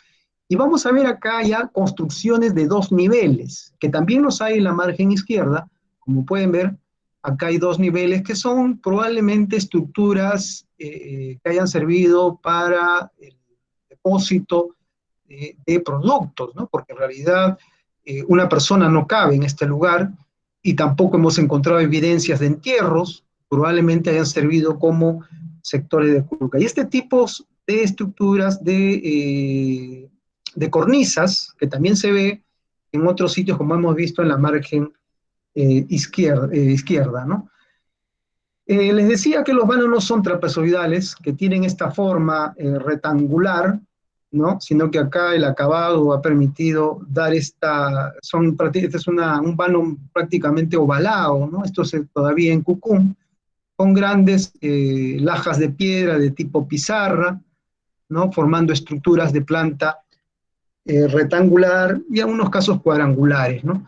Y vamos a ver acá ya construcciones de 2 niveles, que también los hay en la margen izquierda. Como pueden ver, acá hay 2 niveles que son probablemente estructuras que hayan servido para el depósito de productos, ¿no? Porque en realidad una persona no cabe en este lugar y tampoco hemos encontrado evidencias de entierros, probablemente hayan servido como sectores de curuca. Y este tipo de estructuras de cornisas, que también se ve en otros sitios, como hemos visto en la margen izquierda, ¿no? Les decía que los vanos no son trapezoidales, que tienen esta forma rectangular, ¿no? Sino que acá el acabado ha permitido dar este es un vano prácticamente ovalado, ¿no? Esto es todavía en Cucum, con grandes lajas de piedra de tipo pizarra, ¿no? Formando estructuras de planta rectangular y en algunos casos cuadrangulares, ¿no?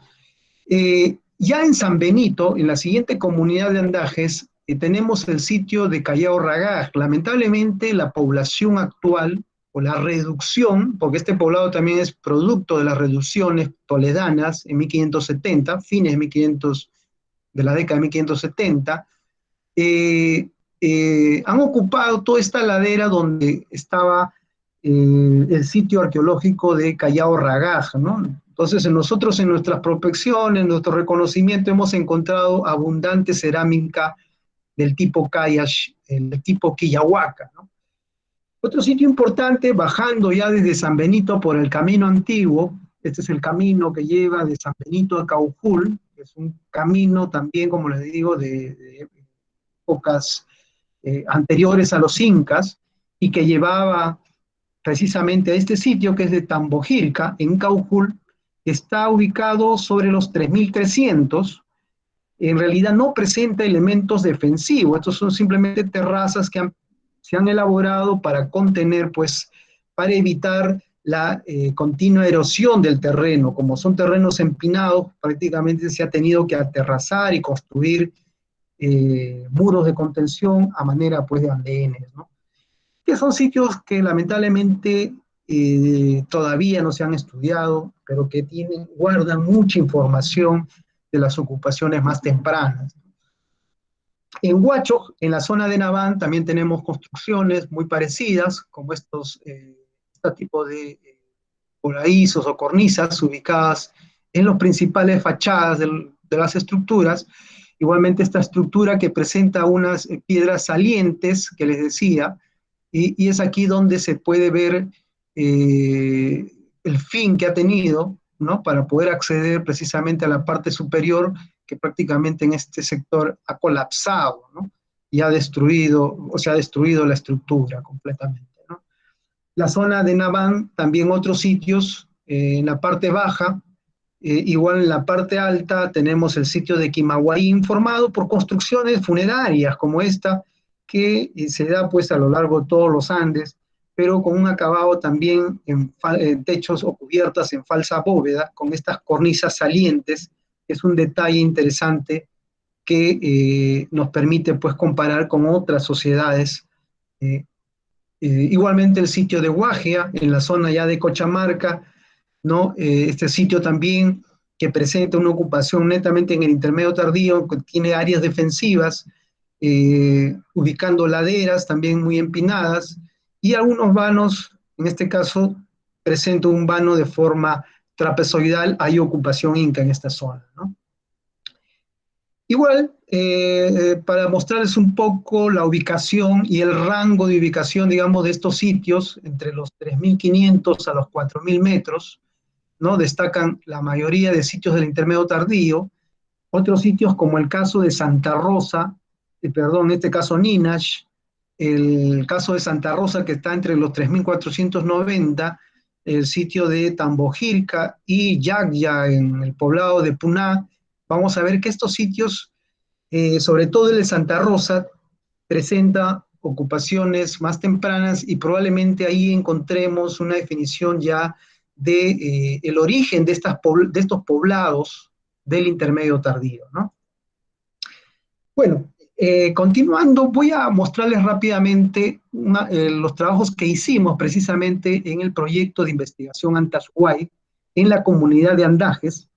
Ya en San Benito, en la siguiente comunidad de Andajes, tenemos el sitio de Callao Ragaj. Lamentablemente la población actual, o la reducción, porque este poblado también es producto de las reducciones toledanas en 1570, fines de la década de 1570, han ocupado toda esta ladera donde estaba el sitio arqueológico de Callao Ragaj, ¿no? Entonces nosotros en nuestras prospecciones, en nuestro reconocimiento, hemos encontrado abundante cerámica del tipo Cayash, el tipo Quillahuaca, ¿no? Otro sitio importante, bajando ya desde San Benito por el camino antiguo, este es el camino que lleva de San Benito a Caujul, que es un camino también, como les digo, de épocas anteriores a los incas, y que llevaba precisamente a este sitio que es de Tambojirca, en Caujul, que está ubicado sobre los 3300, en realidad no presenta elementos defensivos, estos son simplemente terrazas que se han elaborado para contener, pues, para evitar la continua erosión del terreno. Como son terrenos empinados, prácticamente se ha tenido que aterrazar y construir muros de contención a manera, pues, de andenes, ¿no? Que son sitios que lamentablemente todavía no se han estudiado, pero que guardan mucha información de las ocupaciones más tempranas. En Huacho, en la zona de Naván, también tenemos construcciones muy parecidas, como este tipo de voladizos o cornisas ubicadas en las principales fachadas de las estructuras. Igualmente esta estructura que presenta unas piedras salientes, que les decía, y es aquí donde se puede ver el fin que ha tenido, ¿no? Para poder acceder precisamente a la parte superior, que prácticamente en este sector ha colapsado, ¿no? Y ha destruido, o se ha destruido la estructura completamente, ¿no? La zona de Naván, también otros sitios, en la parte baja, igual en la parte alta tenemos el sitio de Quimahuaín, formado por construcciones funerarias como esta, que se da pues a lo largo de todos los Andes, pero con un acabado también en techos o cubiertas en falsa bóveda, con estas cornisas salientes, que es un detalle interesante que nos permite pues comparar con otras sociedades. Igualmente el sitio de Guajia, en la zona ya de Cochamarca, ¿no? Este sitio también que presenta una ocupación netamente en el intermedio tardío, que tiene áreas defensivas, ubicando laderas también muy empinadas, y algunos vanos, en este caso presenta un vano de forma trapezoidal, hay ocupación inca en esta zona, ¿no? Igual, para mostrarles un poco la ubicación y el rango de ubicación, digamos, de estos sitios, entre los 3.500 a los 4.000 metros, ¿no? Destacan la mayoría de sitios del intermedio tardío, otros sitios como el caso de Santa Rosa, en este caso Ninash, el caso de Santa Rosa que está entre los 3.490, el sitio de Tambojirca y Yagya en el poblado de Puná. Vamos a ver que estos sitios, sobre todo el de Santa Rosa, presenta ocupaciones más tempranas y probablemente ahí encontremos una definición ya de el origen de estos poblados del intermedio tardío, ¿no? Bueno, continuando, voy a mostrarles rápidamente los trabajos que hicimos precisamente en el proyecto de investigación Antazuay en la comunidad de Andajes,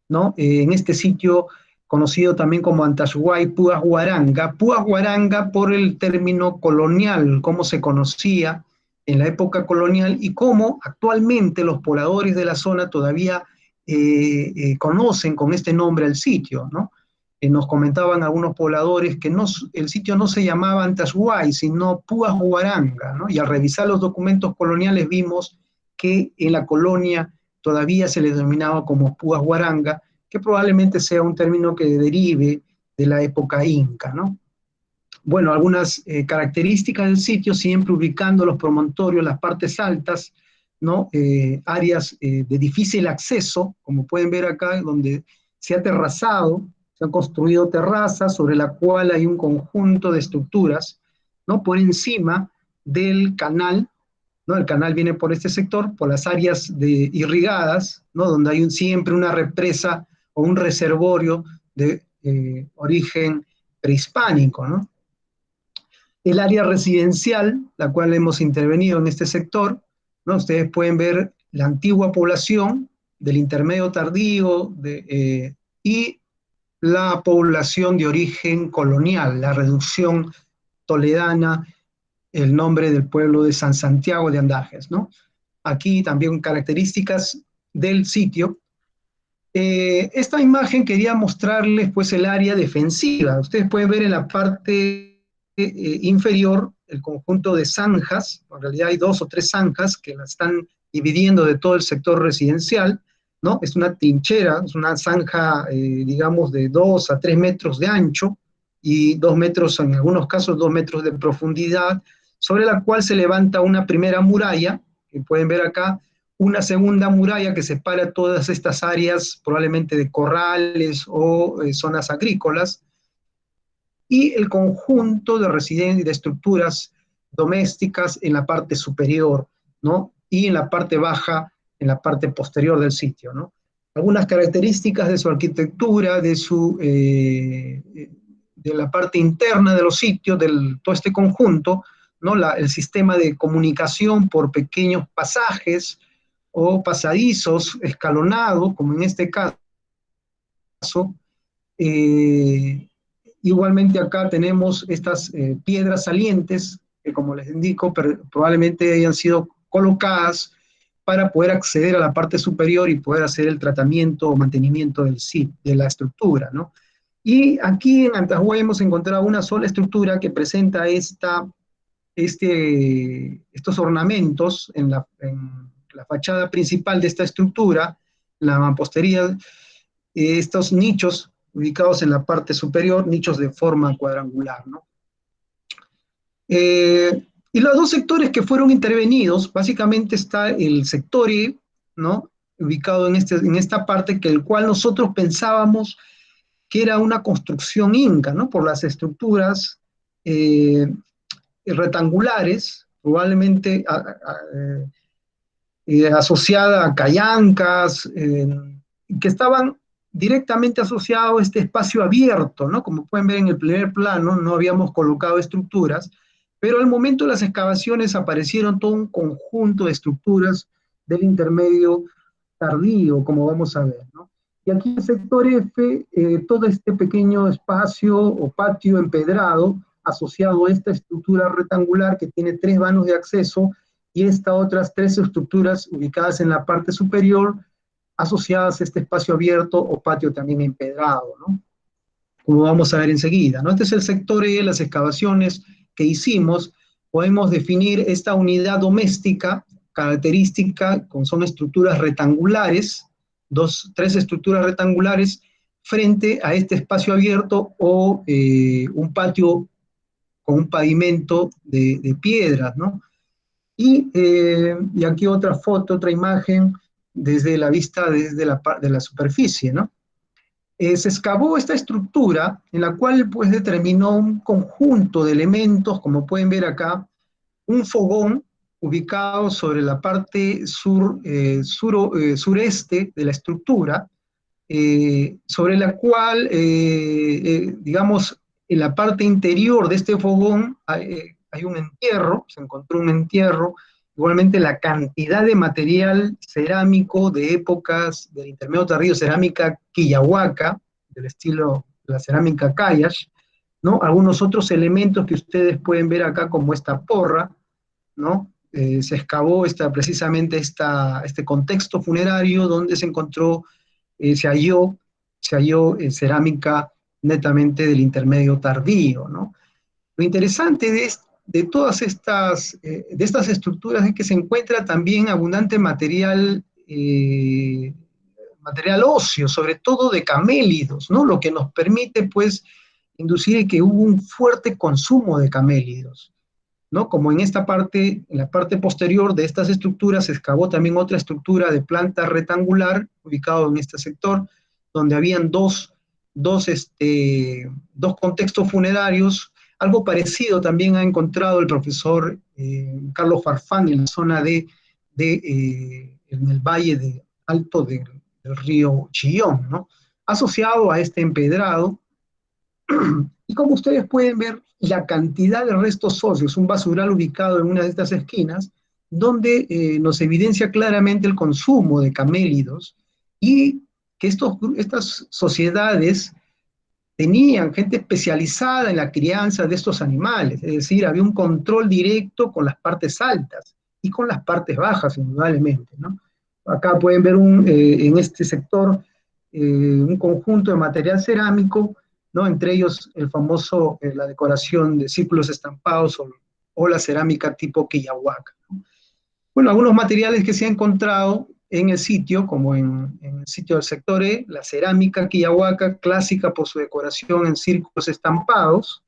¿no? En este sitio conocido también como Antazuay Puahuaranga por el término colonial, cómo se conocía en la época colonial y cómo actualmente los pobladores de la zona todavía conocen con este nombre al sitio, ¿no? Nos comentaban algunos pobladores que el sitio no se llamaba Antashuay, sino Puahuaranga, ¿no? Y al revisar los documentos coloniales vimos que en la colonia todavía se le denominaba como Puahuaranga, que probablemente sea un término que derive de la época inca, ¿no? Bueno, algunas características del sitio, siempre ubicando los promontorios, las partes altas, ¿no? Áreas de difícil acceso, como pueden ver acá, donde se ha terrazado, se han construido terrazas sobre la cual hay un conjunto de estructuras, ¿no? Por encima del canal, ¿no? El canal viene por este sector, por las áreas irrigadas, ¿no? Donde hay siempre una represa o un reservorio de origen prehispánico, ¿no? El área residencial, la cual hemos intervenido en este sector, ¿no? Ustedes pueden ver la antigua población del intermedio tardío y la población de origen colonial, la reducción toledana, el nombre del pueblo de San Santiago de Andajes, ¿no? Aquí también características del sitio. Esta imagen quería mostrarles pues el área defensiva. Ustedes pueden ver en la parte inferior el conjunto de zanjas, en realidad hay 2 o 3 zanjas que la están dividiendo de todo el sector residencial, ¿no? Es una trinchera, es una zanja, digamos, de 2 a 3 metros de ancho y 2 metros, en algunos casos 2 metros de profundidad, sobre la cual se levanta una primera muralla, que pueden ver acá, una segunda muralla que separa todas estas áreas, probablemente de corrales o zonas agrícolas, y el conjunto de residencias y de estructuras domésticas en la parte superior, ¿no? Y en la parte baja, en la parte posterior del sitio, ¿no? Algunas características de su arquitectura, de la parte interna de los sitios, de todo este conjunto, ¿no? El sistema de comunicación por pequeños pasajes o pasadizos escalonados, como en este caso. Igualmente acá tenemos estas piedras salientes, que como les indico, probablemente hayan sido colocadas para poder acceder a la parte superior y poder hacer el tratamiento o mantenimiento de la estructura, ¿no? Y aquí en Antashuay hemos encontrado una sola estructura que presenta estos ornamentos en la fachada principal de esta estructura, la mampostería, estos nichos ubicados en la parte superior, nichos de forma cuadrangular, ¿no? Y los 2 sectores que fueron intervenidos, básicamente está el sector E, ¿no? Ubicado en esta parte, el cual nosotros pensábamos que era una construcción inca, ¿no? Por las estructuras rectangulares, probablemente asociada a callancas, que estaban directamente asociados a este espacio abierto, ¿no? Como pueden ver en el primer plano, no habíamos colocado estructuras, pero al momento de las excavaciones aparecieron todo un conjunto de estructuras del intermedio tardío, como vamos a ver, ¿no? Y aquí en el sector F, todo este pequeño espacio o patio empedrado, asociado a esta estructura rectangular que tiene 3 vanos de acceso, y estas otras 3 estructuras ubicadas en la parte superior, asociadas a este espacio abierto o patio también empedrado, ¿no? Como vamos a ver enseguida, ¿no? Este es el sector E, las excavaciones que hicimos. Podemos definir esta unidad doméstica, característica, son estructuras rectangulares, 3 estructuras rectangulares, frente a este espacio abierto o un patio con un pavimento de piedras, ¿no? Y aquí otra foto, otra imagen, desde la vista de la superficie, ¿no? Se excavó esta estructura en la cual pues determinó un conjunto de elementos, como pueden ver acá, un fogón ubicado sobre la parte sureste de la estructura, sobre la cual, digamos, en la parte interior de este fogón hay un entierro, se encontró un entierro. Igualmente la cantidad de material cerámico de épocas del intermedio tardío, cerámica quillahuaca, del estilo de la cerámica Cayash, ¿no? Algunos otros elementos que ustedes pueden ver acá, como esta porra, ¿no? se excavó precisamente este contexto funerario donde se encontró, se halló cerámica netamente del intermedio tardío, ¿no? Lo interesante de todas de estas estructuras es que se encuentra también abundante material óseo, sobre todo de camélidos, ¿no? Lo que nos permite, pues, inducir que hubo un fuerte consumo de camélidos, ¿no? Como en la parte posterior de estas estructuras se excavó también otra estructura de planta rectangular, ubicado en este sector, donde habían dos contextos funerarios. Algo parecido también ha encontrado el profesor Carlos Farfán en la zona en el valle alto del río Chillón, ¿no? Asociado a este empedrado. Y como ustedes pueden ver, la cantidad de restos óseos, un basural ubicado en una de estas esquinas, donde nos evidencia claramente el consumo de camélidos y que estas sociedades tenían gente especializada en la crianza de estos animales, es decir, había un control directo con las partes altas y con las partes bajas, indudablemente, ¿no? Acá pueden ver en este sector un conjunto de material cerámico, ¿no? Entre ellos la decoración de círculos estampados o la cerámica tipo Quillahuaca, ¿no? Bueno, algunos materiales que se han encontrado en el sitio, como en el sitio del sector E, la cerámica Quillahuaca, clásica por su decoración en círculos estampados,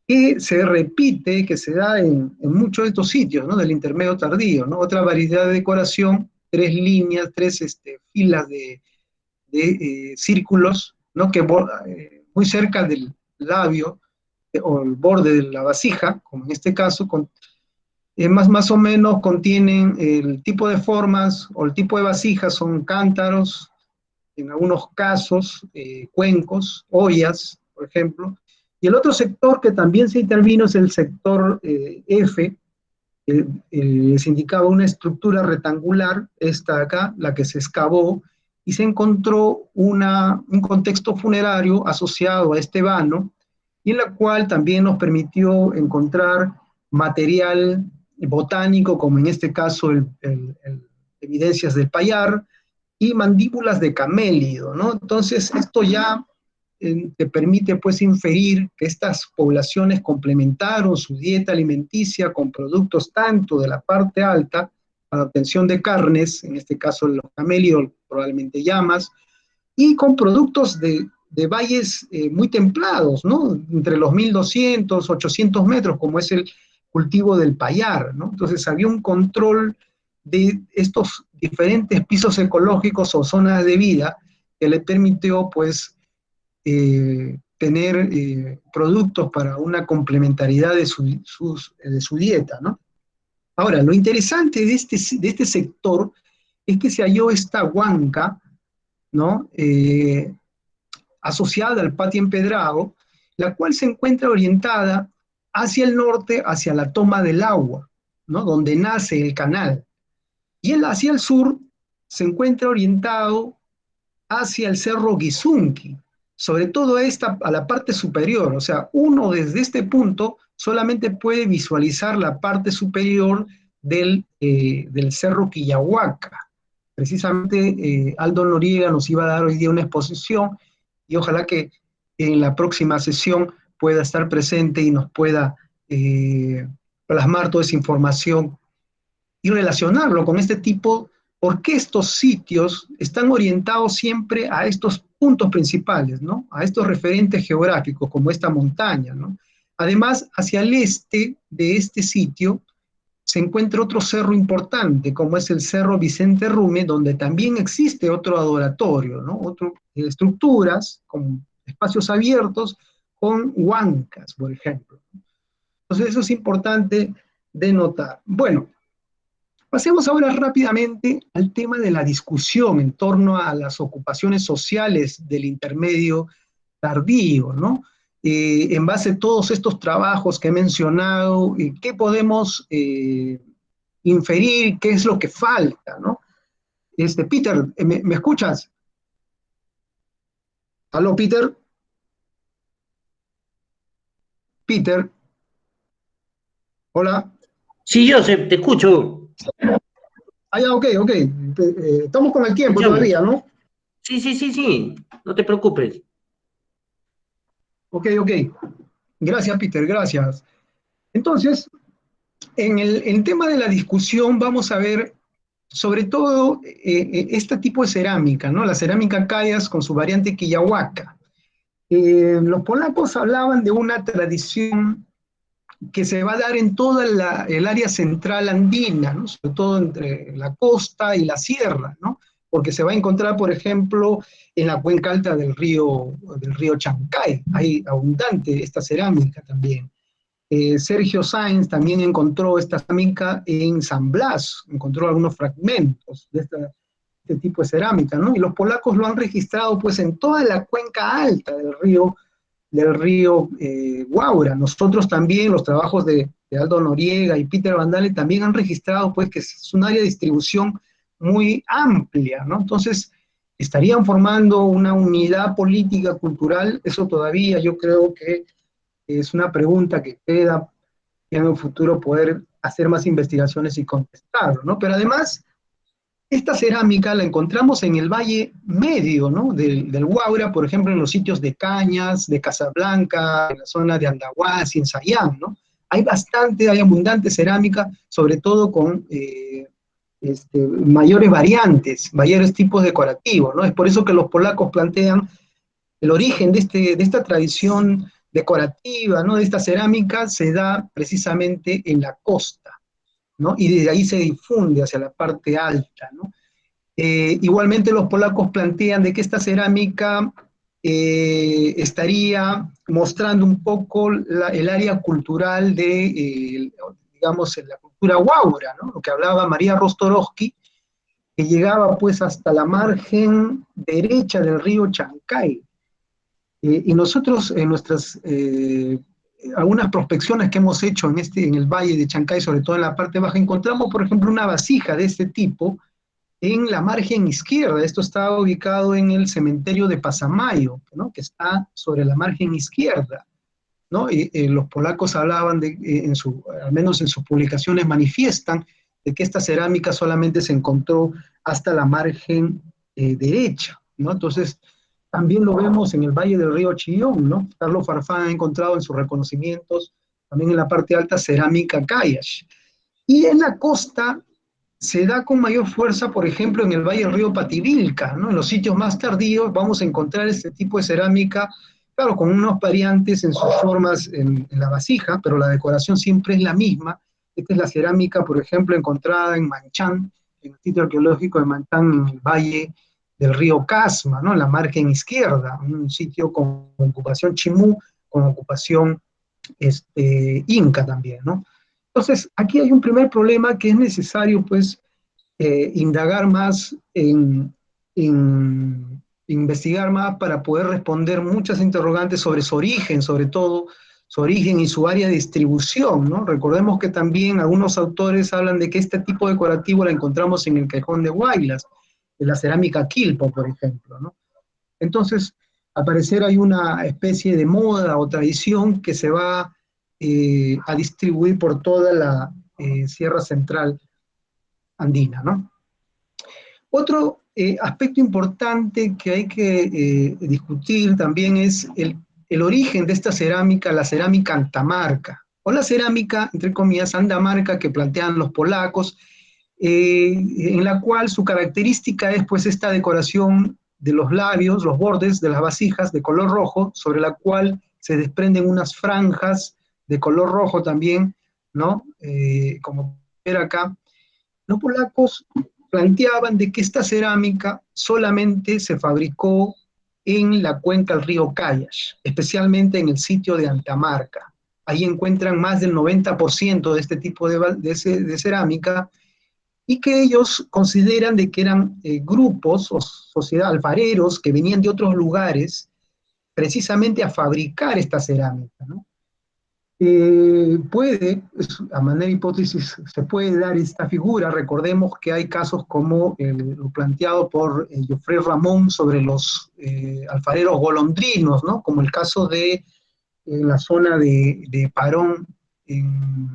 que se repite, que se da en muchos de estos sitios, ¿no? Del intermedio tardío, ¿no? Otra variedad de decoración, tres líneas, tres filas de círculos, ¿no? Muy cerca del labio o el borde de la vasija, como en este caso, más o menos contienen el tipo de formas o el tipo de vasijas, son cántaros, en algunos casos cuencos, ollas, por ejemplo. Y el otro sector que también se intervino es el sector F, se indicaba una estructura rectangular, esta de acá, la que se excavó, y se encontró un contexto funerario asociado a este vano, y en la cual también nos permitió encontrar material botánico, como en este caso evidencias del payar, y mandíbulas de camélido, ¿no? Entonces, esto ya te permite pues inferir que estas poblaciones complementaron su dieta alimenticia con productos tanto de la parte alta, para obtención de carnes, en este caso los camélidos, probablemente llamas, y con productos de valles muy templados, ¿no? Entre los 1200, 800 metros, como es el cultivo del payar, ¿no? Entonces había un control de estos diferentes pisos ecológicos o zonas de vida que le permitió, pues, tener productos para una complementariedad de su dieta, ¿no? Ahora, lo interesante de este sector es que se halló esta huanca, ¿no? Asociada al patio empedrado, la cual se encuentra orientada hacia el norte, hacia la toma del agua, ¿no? Donde nace el canal. Y hacia el sur se encuentra orientado hacia el cerro Guizunqui, sobre todo a la parte superior. O sea, uno desde este punto solamente puede visualizar la parte superior del cerro Quillahuaca. Precisamente Aldo Noriega nos iba a dar hoy día una exposición y ojalá que en la próxima sesión pueda estar presente y nos pueda plasmar toda esa información y relacionarlo con este tipo, porque estos sitios están orientados siempre a estos puntos principales, ¿no? A estos referentes geográficos, como esta montaña, ¿no? Además, hacia el este de este sitio se encuentra otro cerro importante, como es el Cerro Vicente Rume, donde también existe otro adoratorio, ¿no? Otras estructuras con espacios abiertos, con huancas, por ejemplo. Entonces, eso es importante de notar. Bueno, pasemos ahora rápidamente al tema de la discusión en torno a las ocupaciones sociales del intermedio tardío, ¿no? En base a todos estos trabajos que he mencionado, ¿qué podemos inferir? ¿Qué es lo que falta, ¿no? Peter, ¿me escuchas? ¿Aló, Peter? Peter. Hola. Sí, yo te escucho. Ah, ya, ok, ok. Estamos con el tiempo Escuchamos. todavía, ¿no? Sí, sí, sí, sí. No te preocupes. Ok, ok. Gracias, Peter, gracias. Entonces, en el tema de la discusión vamos a ver sobre todo este tipo de cerámica, ¿no? La cerámica Callas con su variante Quillahuaca. Los polacos hablaban de una tradición que se va a dar en toda el área central andina, ¿no? Sobre todo entre la costa y la sierra, ¿no? Porque se va a encontrar, por ejemplo, en la cuenca alta del río Chancay, hay abundante esta cerámica también. Sergio Sáenz también encontró esta cerámica en San Blas, encontró algunos fragmentos de este tipo de cerámica, ¿no? Y los polacos lo han registrado pues en toda la cuenca alta del río Guaura. Nosotros también, los trabajos de Aldo Noriega y Peter Van Dale también han registrado pues que es un área de distribución muy amplia, ¿no? Entonces, estarían formando una unidad política, cultural, eso todavía yo creo que es una pregunta que queda en el futuro poder hacer más investigaciones y contestarlo, ¿no? Pero además, esta cerámica la encontramos en el valle medio, ¿no? Del Guaura, por ejemplo, en los sitios de Cañas, de Casablanca, en la zona de Andahuasi, en Sayán, ¿no? Hay abundante cerámica, sobre todo con mayores variantes, mayores tipos decorativos, ¿no? Es por eso que los polacos plantean el origen de esta tradición decorativa, ¿no? De esta cerámica se da precisamente en la costa, ¿no? Y desde ahí se difunde hacia la parte alta, ¿no? Igualmente los polacos plantean de que esta cerámica estaría mostrando un poco el área cultural digamos, la cultura guaura, ¿no? Lo que hablaba María Rostorowski, que llegaba pues hasta la margen derecha del río Chancay. Y nosotros en nuestras algunas prospecciones que hemos hecho en el valle de Chancay, sobre todo en la parte baja, encontramos, por ejemplo, una vasija de este tipo en la margen izquierda. Esto está ubicado en el cementerio de Pasamayo, ¿no? Que está sobre la margen izquierda, ¿no? Y los polacos hablaban al menos en sus publicaciones manifiestan, de que esta cerámica solamente se encontró hasta la margen derecha, ¿no? Entonces, también lo vemos en el valle del río Chillón, ¿no? Carlos Farfán ha encontrado en sus reconocimientos, también en la parte alta, cerámica Callas. Y en la costa se da con mayor fuerza, por ejemplo, en el valle del río Pativilca, ¿no? En los sitios más tardíos vamos a encontrar este tipo de cerámica, claro, con unos variantes en sus formas en la vasija, pero la decoración siempre es la misma. Esta es la cerámica, por ejemplo, encontrada en Manchán, en el sitio arqueológico de Manchán, en el valle del río Casma, ¿no? En la margen izquierda, un sitio con ocupación chimú, con ocupación inca también, ¿no? Entonces, aquí hay un primer problema que es necesario, pues, indagar más investigar más para poder responder muchas interrogantes sobre su origen, sobre todo su origen y su área de distribución, ¿no? Recordemos que también algunos autores hablan de que este tipo decorativo la encontramos en el Cajón de Huaylas, de la cerámica Quilpo, por ejemplo, ¿no? Entonces, al parecer hay una especie de moda o tradición que se va a distribuir por toda la Sierra Central andina, ¿no? Otro aspecto importante que hay que discutir también es el origen de esta cerámica, la cerámica antamarca, o la cerámica, entre comillas, andamarca que plantean los polacos, en la cual su característica es pues esta decoración de los labios, los bordes de las vasijas de color rojo, sobre la cual se desprenden unas franjas de color rojo también, ¿no? Como ver acá. Los polacos planteaban de que esta cerámica solamente se fabricó en la cuenca del río Callas, especialmente en el sitio de Antamarca. Ahí encuentran más del 90% de este tipo de cerámica, y que ellos consideran de que eran grupos o sociedad alfareros que venían de otros lugares precisamente a fabricar esta cerámica, ¿no? A manera de hipótesis, se puede dar esta figura. Recordemos que hay casos como lo planteado por Geoffrey Ramón sobre los alfareros golondrinos, ¿no? Como el caso de la zona de Parón en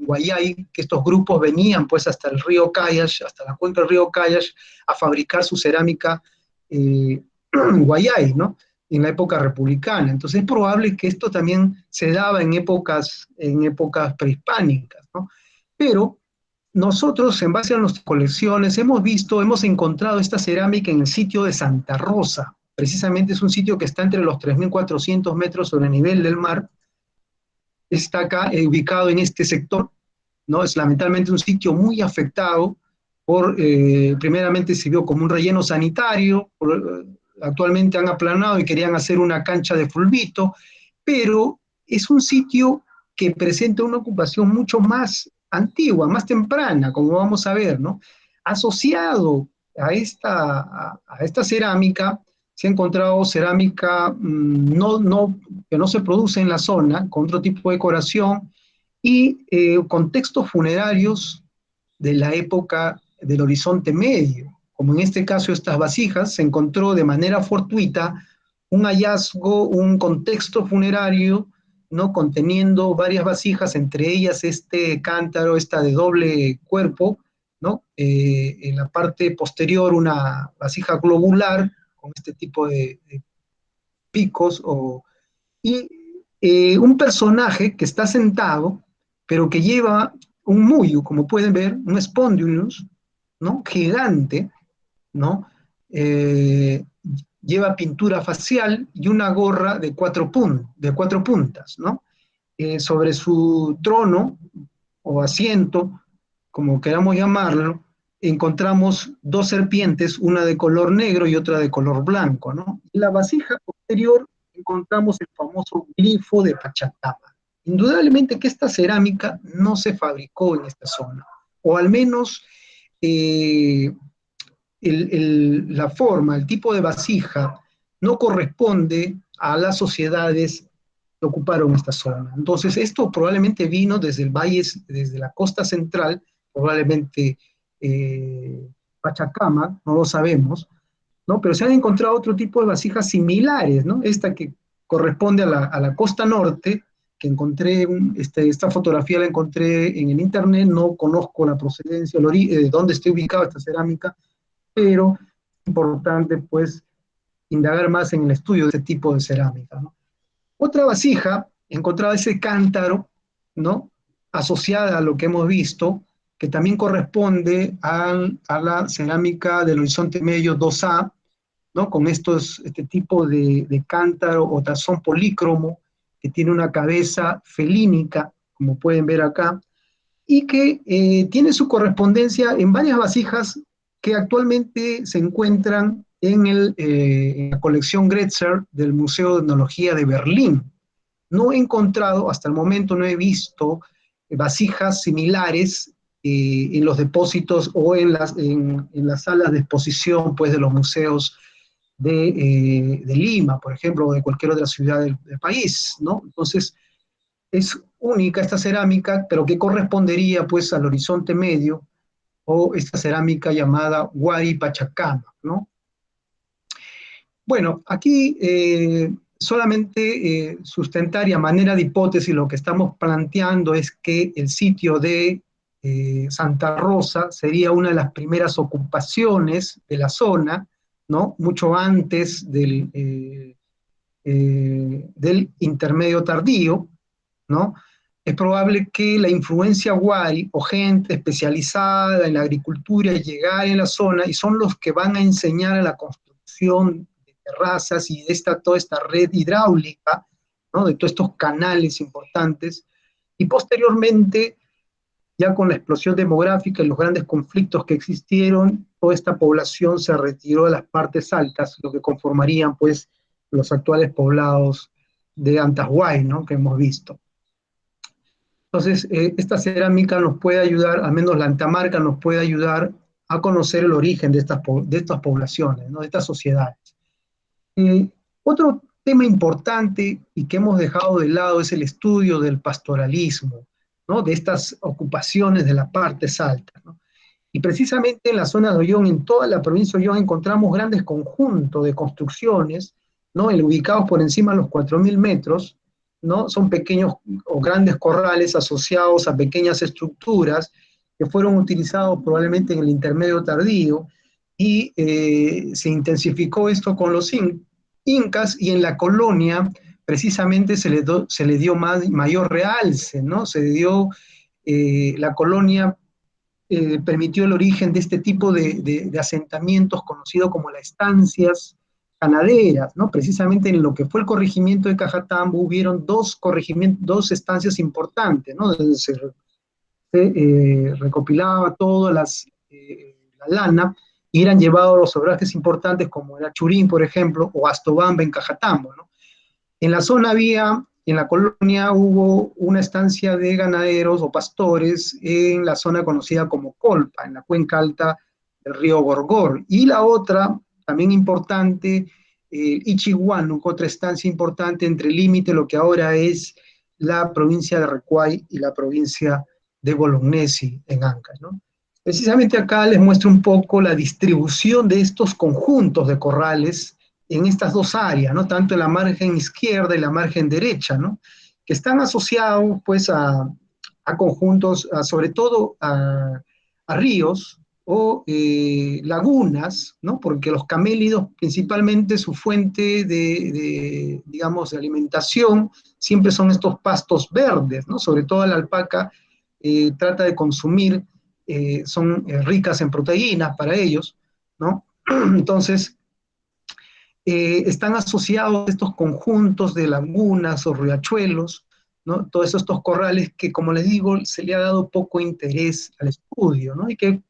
Guayay, que estos grupos venían pues hasta el río Cayash, hasta la cuenca del río Cayash, a fabricar su cerámica Guayay, ¿no? En la época republicana. Entonces es probable que esto también se daba en épocas prehispánicas, ¿no? Pero nosotros, en base a nuestras colecciones, hemos encontrado esta cerámica en el sitio de Santa Rosa. Precisamente es un sitio que está entre los 3.400 metros sobre el nivel del mar. Está acá ubicado en este sector, ¿no? Es lamentablemente un sitio muy afectado por, primeramente sirvió como un relleno sanitario, actualmente han aplanado y querían hacer una cancha de fulbito, pero es un sitio que presenta una ocupación mucho más antigua, más temprana, como vamos a ver, ¿no? Asociado a esta cerámica, se ha encontrado cerámica que no se produce en la zona, con otro tipo de decoración, y contextos funerarios de la época del Horizonte Medio. Como en este caso estas vasijas, se encontró de manera fortuita un hallazgo, un contexto funerario, ¿no? Conteniendo varias vasijas, entre ellas este cántaro, esta de doble cuerpo, ¿no? En la parte posterior una vasija globular, con este tipo de picos, y un personaje que está sentado, pero que lleva un muyu, como pueden ver, un spondylus, ¿no? Gigante, ¿no? Lleva pintura facial y una gorra de cuatro puntas, ¿no? Sobre su trono o asiento, como queramos llamarlo, encontramos dos serpientes, una de color negro y otra de color blanco, ¿no? En la vasija posterior encontramos el famoso glifo de Pachacama. Indudablemente que esta cerámica no se fabricó en esta zona, o al menos la forma, el tipo de vasija no corresponde a las sociedades que ocuparon esta zona. Entonces esto probablemente vino desde el valle, desde la costa central, probablemente Pachacama, no lo sabemos, ¿no? Pero se han encontrado otro tipo de vasijas similares, ¿no? Esta que corresponde a la costa norte, que encontré, esta fotografía la encontré en el internet, no conozco la procedencia, de dónde está ubicada esta cerámica, pero es importante pues indagar más en el estudio de este tipo de cerámica, ¿no? Otra vasija, encontraba ese cántaro, ¿no? Asociada a lo que hemos visto, que también corresponde a la cerámica del Horizonte Medio 2A, ¿no? Con este tipo de cántaro o tazón polícromo, que tiene una cabeza felínica, como pueden ver acá, y que tiene su correspondencia en varias vasijas que actualmente se encuentran en la colección Gretzer del Museo de Etnología de Berlín. No he encontrado, hasta el momento no he visto vasijas similares en los depósitos o en las salas de exposición pues, de los museos de Lima, por ejemplo, o de cualquier otra ciudad del país, ¿no? Entonces, es única esta cerámica, pero que correspondería pues al Horizonte Medio, o esta cerámica llamada Huari Pachacama, ¿no? Bueno, aquí solamente sustentar y a manera de hipótesis lo que estamos planteando es que el sitio de Santa Rosa sería una de las primeras ocupaciones de la zona, ¿no? Mucho antes del intermedio tardío, ¿no? Es probable que la influencia Huari o gente especializada en la agricultura llegar en la zona y son los que van a enseñar a la construcción de terrazas y de toda esta red hidráulica, ¿no? De todos estos canales importantes, y posteriormente, ya con la explosión demográfica y los grandes conflictos que existieron, toda esta población se retiró de las partes altas, lo que conformarían pues los actuales poblados de Antahuay, ¿no? Que hemos visto. Entonces, esta cerámica nos puede ayudar, al menos la Antamarca nos puede ayudar a conocer el origen de estas poblaciones, ¿no? De estas sociedades. Otro tema importante y que hemos dejado de lado es el estudio del pastoralismo, ¿no? De estas ocupaciones de las partes altas, ¿no? Y precisamente en la zona de Ollón, en toda la provincia de Ollón, encontramos grandes conjuntos de construcciones, ¿no? Ubicados por encima de los 4.000 metros, ¿no? Son pequeños o grandes corrales asociados a pequeñas estructuras que fueron utilizados probablemente en el intermedio tardío, y se intensificó esto con los incas, y en la colonia precisamente se le dio mayor realce, ¿no? La colonia permitió el origen de este tipo de asentamientos conocidos como las estancias ganaderas, ¿no? Precisamente en lo que fue el corregimiento de Cajatambo hubieron dos estancias importantes, ¿no? Donde se recopilaba toda la lana, y eran llevados los obrajes importantes como era Churín, por ejemplo, o Astobamba en Cajatambo, ¿no? En la zona en la colonia hubo una estancia de ganaderos o pastores en la zona conocida como Colpa, en la cuenca alta del río Gorgor, y la otra, también importante, Ichiguánuco, otra estancia importante entre el límite, lo que ahora es la provincia de Recuay y la provincia de Bolognesi en Ancash, ¿no? Precisamente acá les muestro un poco la distribución de estos conjuntos de corrales en estas dos áreas, ¿no? Tanto en la margen izquierda y la margen derecha, ¿no? Que están asociados, pues, a conjuntos, sobre todo a ríos o lagunas, ¿no? Porque los camélidos, principalmente su fuente digamos, de alimentación, siempre son estos pastos verdes, ¿no? Sobre todo la alpaca trata de consumir, son ricas en proteínas para ellos, ¿no? Entonces, están asociados estos conjuntos de lagunas o riachuelos, ¿no? Todos estos corrales que, como les digo, se le ha dado poco interés al estudio, ¿no? Y que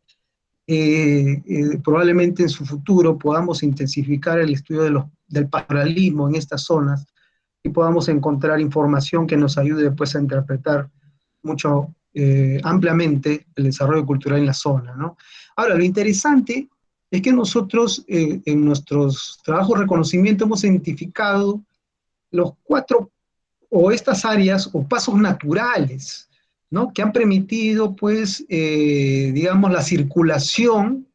probablemente en su futuro podamos intensificar el estudio del pastoralismo en estas zonas, y podamos encontrar información que nos ayude después a interpretar mucho ampliamente el desarrollo cultural en la zona, ¿no? Ahora, lo interesante es que nosotros en nuestros trabajos de reconocimiento hemos identificado los 4 o estas áreas o pasos naturales, ¿no? Que han permitido, pues, digamos, la circulación,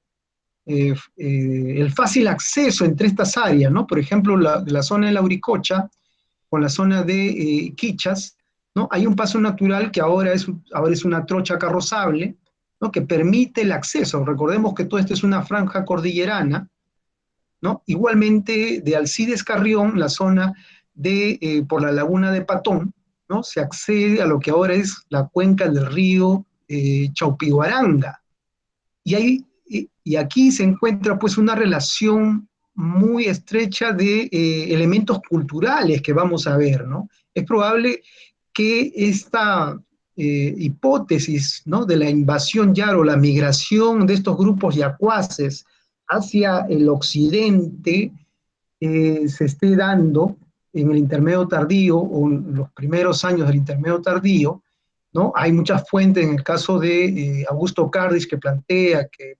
el fácil acceso entre estas áreas, ¿no? Por ejemplo, de la zona de Lauricocha con la zona de Quichas, ¿no? Hay un paso natural que ahora es una trocha carrozable, ¿no? Que permite el acceso. Recordemos que todo esto es una franja cordillerana, ¿no? Igualmente de Alcides Carrión, la zona por la laguna de Patón, ¿no? Se accede a lo que ahora es la cuenca del río Chaupiguaranga. Y aquí se encuentra, pues, una relación muy estrecha de elementos culturales que vamos a ver, ¿no? Es probable que esta hipótesis, ¿no? De la invasión yaro, la migración de estos grupos yacuaces hacia el occidente, se esté dando en el intermedio tardío o en los primeros años del intermedio tardío, ¿no? Hay muchas fuentes, en el caso de Augusto Cardis, que plantea que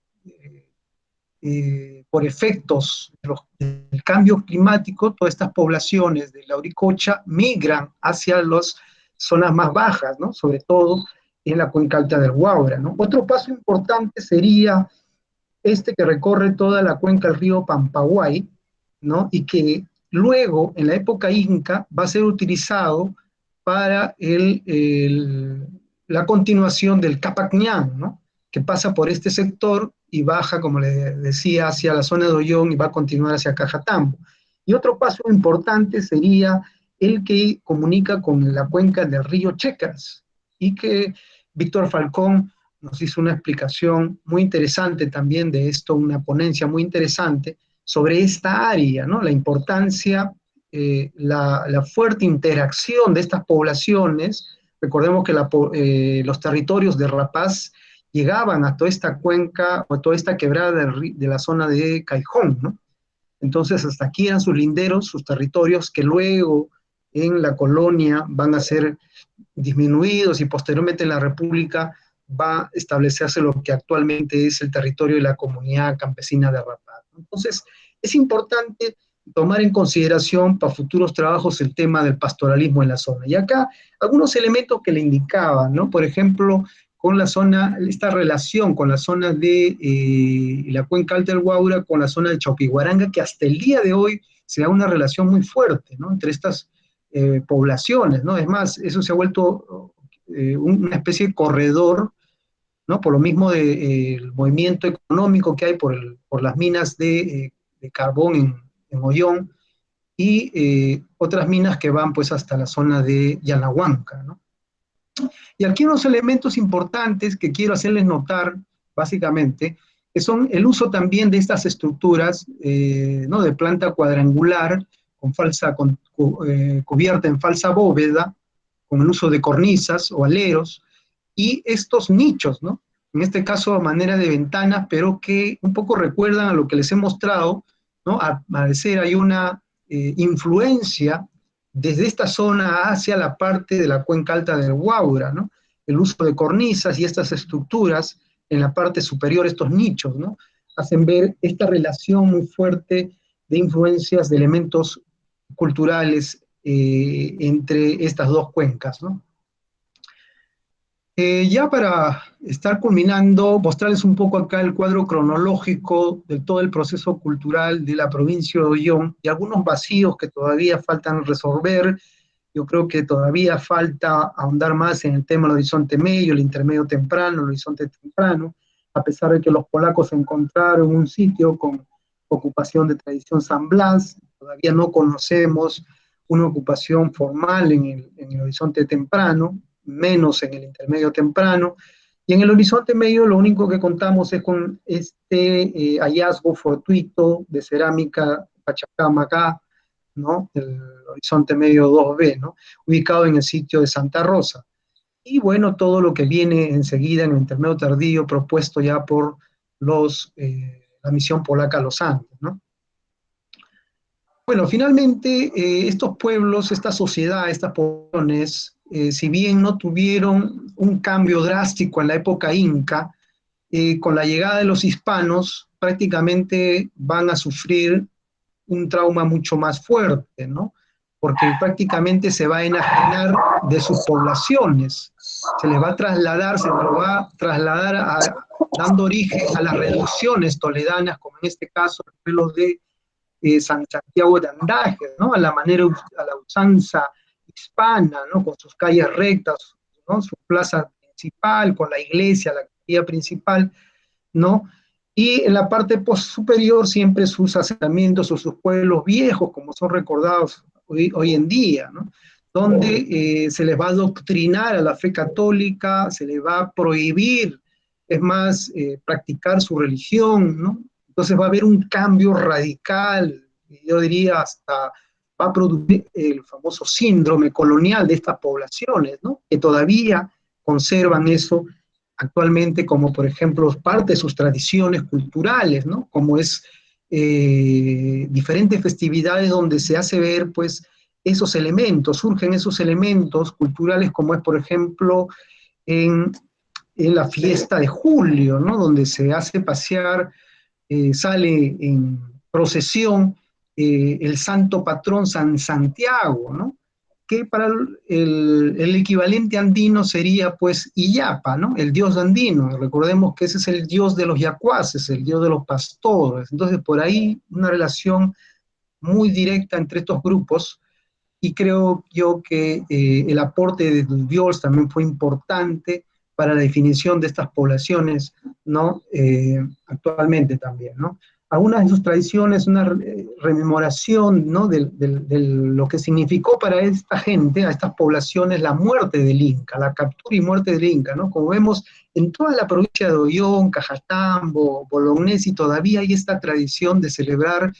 por efectos del cambio climático, todas estas poblaciones de Lauricocha migran hacia las zonas más bajas, ¿no? Sobre todo en la cuenca alta del Guaura, ¿no? Otro paso importante sería este que recorre toda la cuenca del río Pampaguay, ¿no? Y que luego, en la época inca, va a ser utilizado para la continuación del Capacñán, ¿no? Que pasa por este sector y baja, como le decía, hacia la zona de Ollón y va a continuar hacia Cajatambo. Y otro paso importante sería el que comunica con la cuenca del río Checas, y que Víctor Falcón nos hizo una explicación muy interesante también de esto, una ponencia muy interesante sobre esta área, ¿no? La importancia, la fuerte interacción de estas poblaciones. Recordemos que los territorios de Rapaz llegaban a toda esta cuenca o a toda esta quebrada de la zona de Caijón, ¿no? Entonces, hasta aquí eran sus linderos, sus territorios, que luego en la colonia van a ser disminuidos, y posteriormente en la República va a establecerse lo que actualmente es el territorio de la comunidad campesina de Rapaz. Entonces, es importante tomar en consideración para futuros trabajos el tema del pastoralismo en la zona. Y acá, algunos elementos que le indicaban, ¿no? Por ejemplo, con la zona, esta relación con la zona de la cuenca alta del Guaura, con la zona de Chaupiguaranga, que hasta el día de hoy se da una relación muy fuerte, ¿no? Entre estas poblaciones, ¿no? Es más, eso se ha vuelto una especie de corredor, ¿no? Por lo mismo del movimiento económico que hay por las minas de carbón en Ollón y otras minas que van pues hasta la zona de Yanahuanca, ¿no? Y aquí unos elementos importantes que quiero hacerles notar, básicamente, que son el uso también de estas estructuras, ¿no? De planta cuadrangular, cubierta en falsa bóveda, con el uso de cornisas o aleros, y estos nichos, ¿no? En este caso a manera de ventanas, pero que un poco recuerdan a lo que les he mostrado, ¿no? Al parecer hay una influencia desde esta zona hacia la parte de la cuenca alta del Guaura, ¿no? El uso de cornisas y estas estructuras en la parte superior, estos nichos, ¿no? Hacen ver esta relación muy fuerte de influencias de elementos culturales entre estas dos cuencas, ¿no? Ya para estar culminando, mostrarles un poco acá el cuadro cronológico de todo el proceso cultural de la provincia de Ollón y algunos vacíos que todavía faltan resolver. Yo creo que todavía falta ahondar más en el tema del horizonte medio, el intermedio temprano, el horizonte temprano, a pesar de que los polacos encontraron un sitio con ocupación de tradición San Blas, todavía no conocemos una ocupación formal en el horizonte temprano, menos en el intermedio temprano, y en el horizonte medio lo único que contamos es con este hallazgo fortuito de cerámica Pachacamaca, ¿no? El horizonte medio 2B, ¿no? Ubicado en el sitio de Santa Rosa. Y bueno, todo lo que viene enseguida en el intermedio tardío propuesto ya por la misión polaca Los Andes, ¿no? Bueno, finalmente estos pueblos, esta sociedad, estas poblaciones, si bien no tuvieron un cambio drástico en la época inca, con la llegada de los hispanos prácticamente van a sufrir un trauma mucho más fuerte, ¿no? Porque prácticamente se va a enajenar de sus poblaciones, se les va a trasladar, dando origen a las reducciones toledanas, como en este caso los pueblos de San Santiago de Andajes, ¿no? A la usanza hispana, ¿no? Con sus calles rectas, ¿no? Su plaza principal, con la iglesia, la capilla principal, ¿no? Y en la parte superior siempre sus asentamientos o sus pueblos viejos, como son recordados hoy en día, ¿no? Donde se les va a adoctrinar a la fe católica, se les va a prohibir, es más, practicar su religión, ¿no? Entonces va a haber un cambio radical, yo diría hasta va a producir el famoso síndrome colonial de estas poblaciones, ¿no? Que todavía conservan eso actualmente como, por ejemplo, parte de sus tradiciones culturales, ¿no? Como es diferentes festividades donde se hace ver, pues, esos elementos, surgen esos elementos culturales, como es, por ejemplo, en la fiesta de julio, ¿no? Donde se hace pasear, sale en procesión el santo patrón San Santiago, ¿no? Que para el equivalente andino sería pues Illapa, ¿no? El dios andino. Recordemos que ese es el dios de los yacuaces, el dios de los pastores. Entonces por ahí una relación muy directa entre estos grupos, y creo yo que el aporte de Dubiols también fue importante para la definición de estas poblaciones, ¿no? Actualmente también, ¿no? Algunas de sus tradiciones, una rememoración, ¿no? de lo que significó para esta gente, a estas poblaciones, la muerte del Inca, la captura y muerte del Inca, ¿no? Como vemos en toda la provincia de Ollón, Cajatambo, Bolognesi, todavía hay esta tradición de celebrar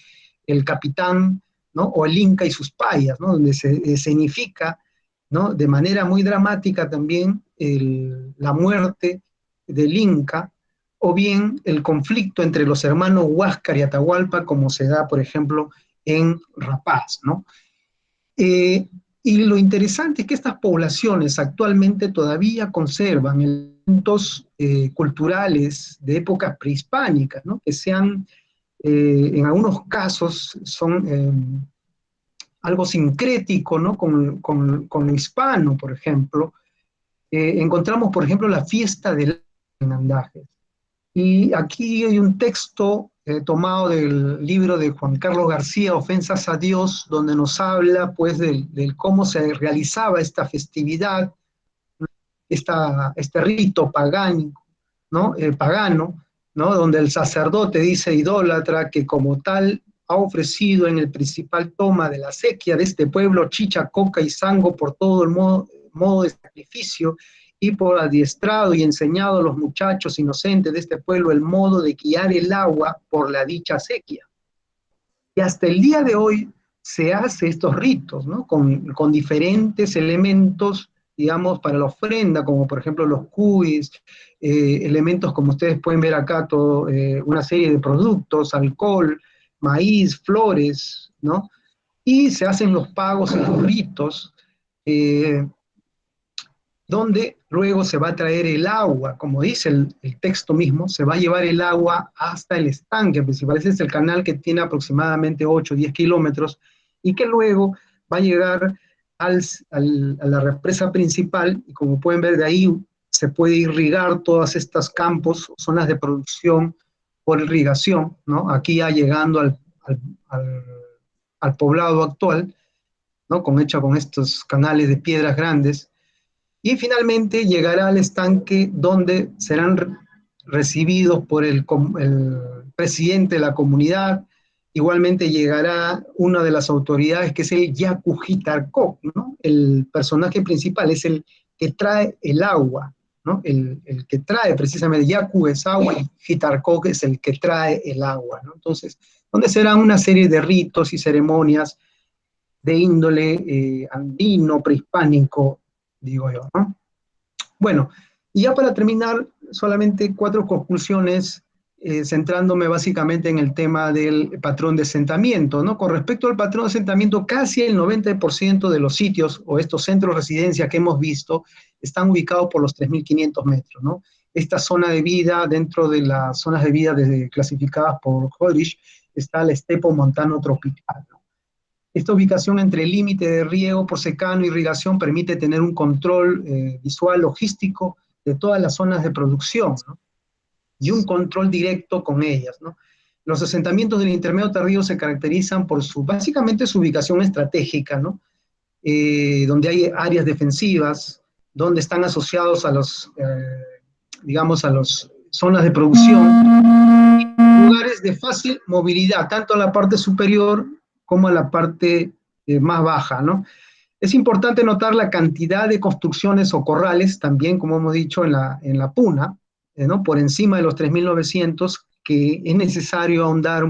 el capitán, ¿no? O el Inca y sus payas, ¿no? Donde se escenifica, ¿no? De manera muy dramática también la muerte del Inca, o bien el conflicto entre los hermanos Huáscar y Atahualpa, como se da, por ejemplo, en Rapaz, ¿no? Y lo interesante es que estas poblaciones actualmente todavía conservan elementos culturales de épocas prehispánicas, ¿no? Que sean, en algunos casos, son algo sincrético, ¿no? Con lo hispano, por ejemplo. Encontramos, por ejemplo, la fiesta del Andajes. Y aquí hay un texto tomado del libro de Juan Carlos García, Ofensas a Dios, donde nos habla pues del cómo se realizaba esta festividad, este rito pagano, ¿no? Pagano, ¿no? Donde el sacerdote dice idólatra que como tal ha ofrecido en el principal toma de la sequía de este pueblo chicha, coca y sango por todo el modo de sacrificio, y por adiestrado y enseñado a los muchachos inocentes de este pueblo el modo de guiar el agua por la dicha sequía. Y hasta el día de hoy se hace estos ritos, ¿no? Con diferentes elementos, digamos, para la ofrenda, como por ejemplo los cuis, elementos como ustedes pueden ver acá, una serie de productos, alcohol, maíz, flores, ¿no? Y se hacen los pagos y los ritos, donde luego se va a traer el agua, como dice el texto mismo, se va a llevar el agua hasta el estanque principal. Ese es el canal que tiene aproximadamente 8 o 10 kilómetros, y que luego va a llegar a la represa principal, y como pueden ver de ahí, se puede irrigar todos estos campos, zonas de producción por irrigación, ¿no? Aquí ya llegando al poblado actual, ¿no? Hecha con estos canales de piedras grandes. Y finalmente llegará al estanque donde serán recibidos por el presidente de la comunidad. Igualmente llegará una de las autoridades, que es el Yacu Jitarcó, ¿no? El personaje principal es el que trae el agua, ¿no? El que trae precisamente, Yacu es agua y Jitarcó es el que trae el agua, ¿no? Entonces, donde serán una serie de ritos y ceremonias de índole andino, prehispánico, digo yo, ¿no? Bueno, y ya para terminar, solamente 4 conclusiones, centrándome básicamente en el tema del patrón de asentamiento, ¿no? Con respecto al patrón de asentamiento, casi el 90% de los sitios o estos centros de residencia que hemos visto están ubicados por los 3.500 metros, ¿no? Esta zona de vida, dentro de las zonas de vida clasificadas por Hodrich, está el estepo montano tropical, ¿no? Esta ubicación entre el límite de riego por secano y irrigación permite tener un control visual, logístico de todas las zonas de producción, ¿no? Y un control directo con ellas, ¿no? Los asentamientos del intermedio tardío se caracterizan por básicamente su ubicación estratégica, ¿no? Donde hay áreas defensivas, donde están asociados a digamos, a las zonas de producción, y lugares de fácil movilidad, tanto a la parte superior como a la parte más baja, ¿no? Es importante notar la cantidad de construcciones o corrales, también, como hemos dicho, en la puna, ¿no? Por encima de los 3.900, que es necesario ahondar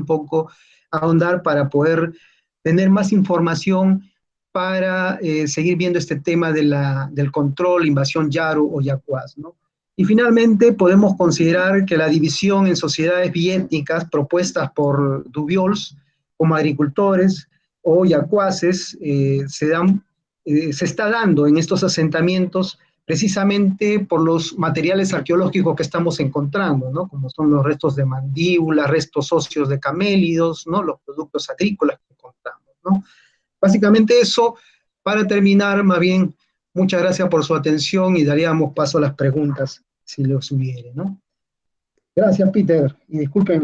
para poder tener más información para seguir viendo este tema del control, invasión Yaro o Yacuas, ¿no? Y finalmente podemos considerar que la división en sociedades biétnicas propuestas por Dubiols como agricultores o yacuaces se está dando en estos asentamientos precisamente por los materiales arqueológicos que estamos encontrando, ¿no? Como son los restos de mandíbulas, restos óseos de camélidos, ¿no? Los productos agrícolas que encontramos, ¿no? Básicamente eso. Para terminar, más bien, muchas gracias por su atención y daríamos paso a las preguntas, si los hubiere, ¿no? Gracias, Peter, y disculpen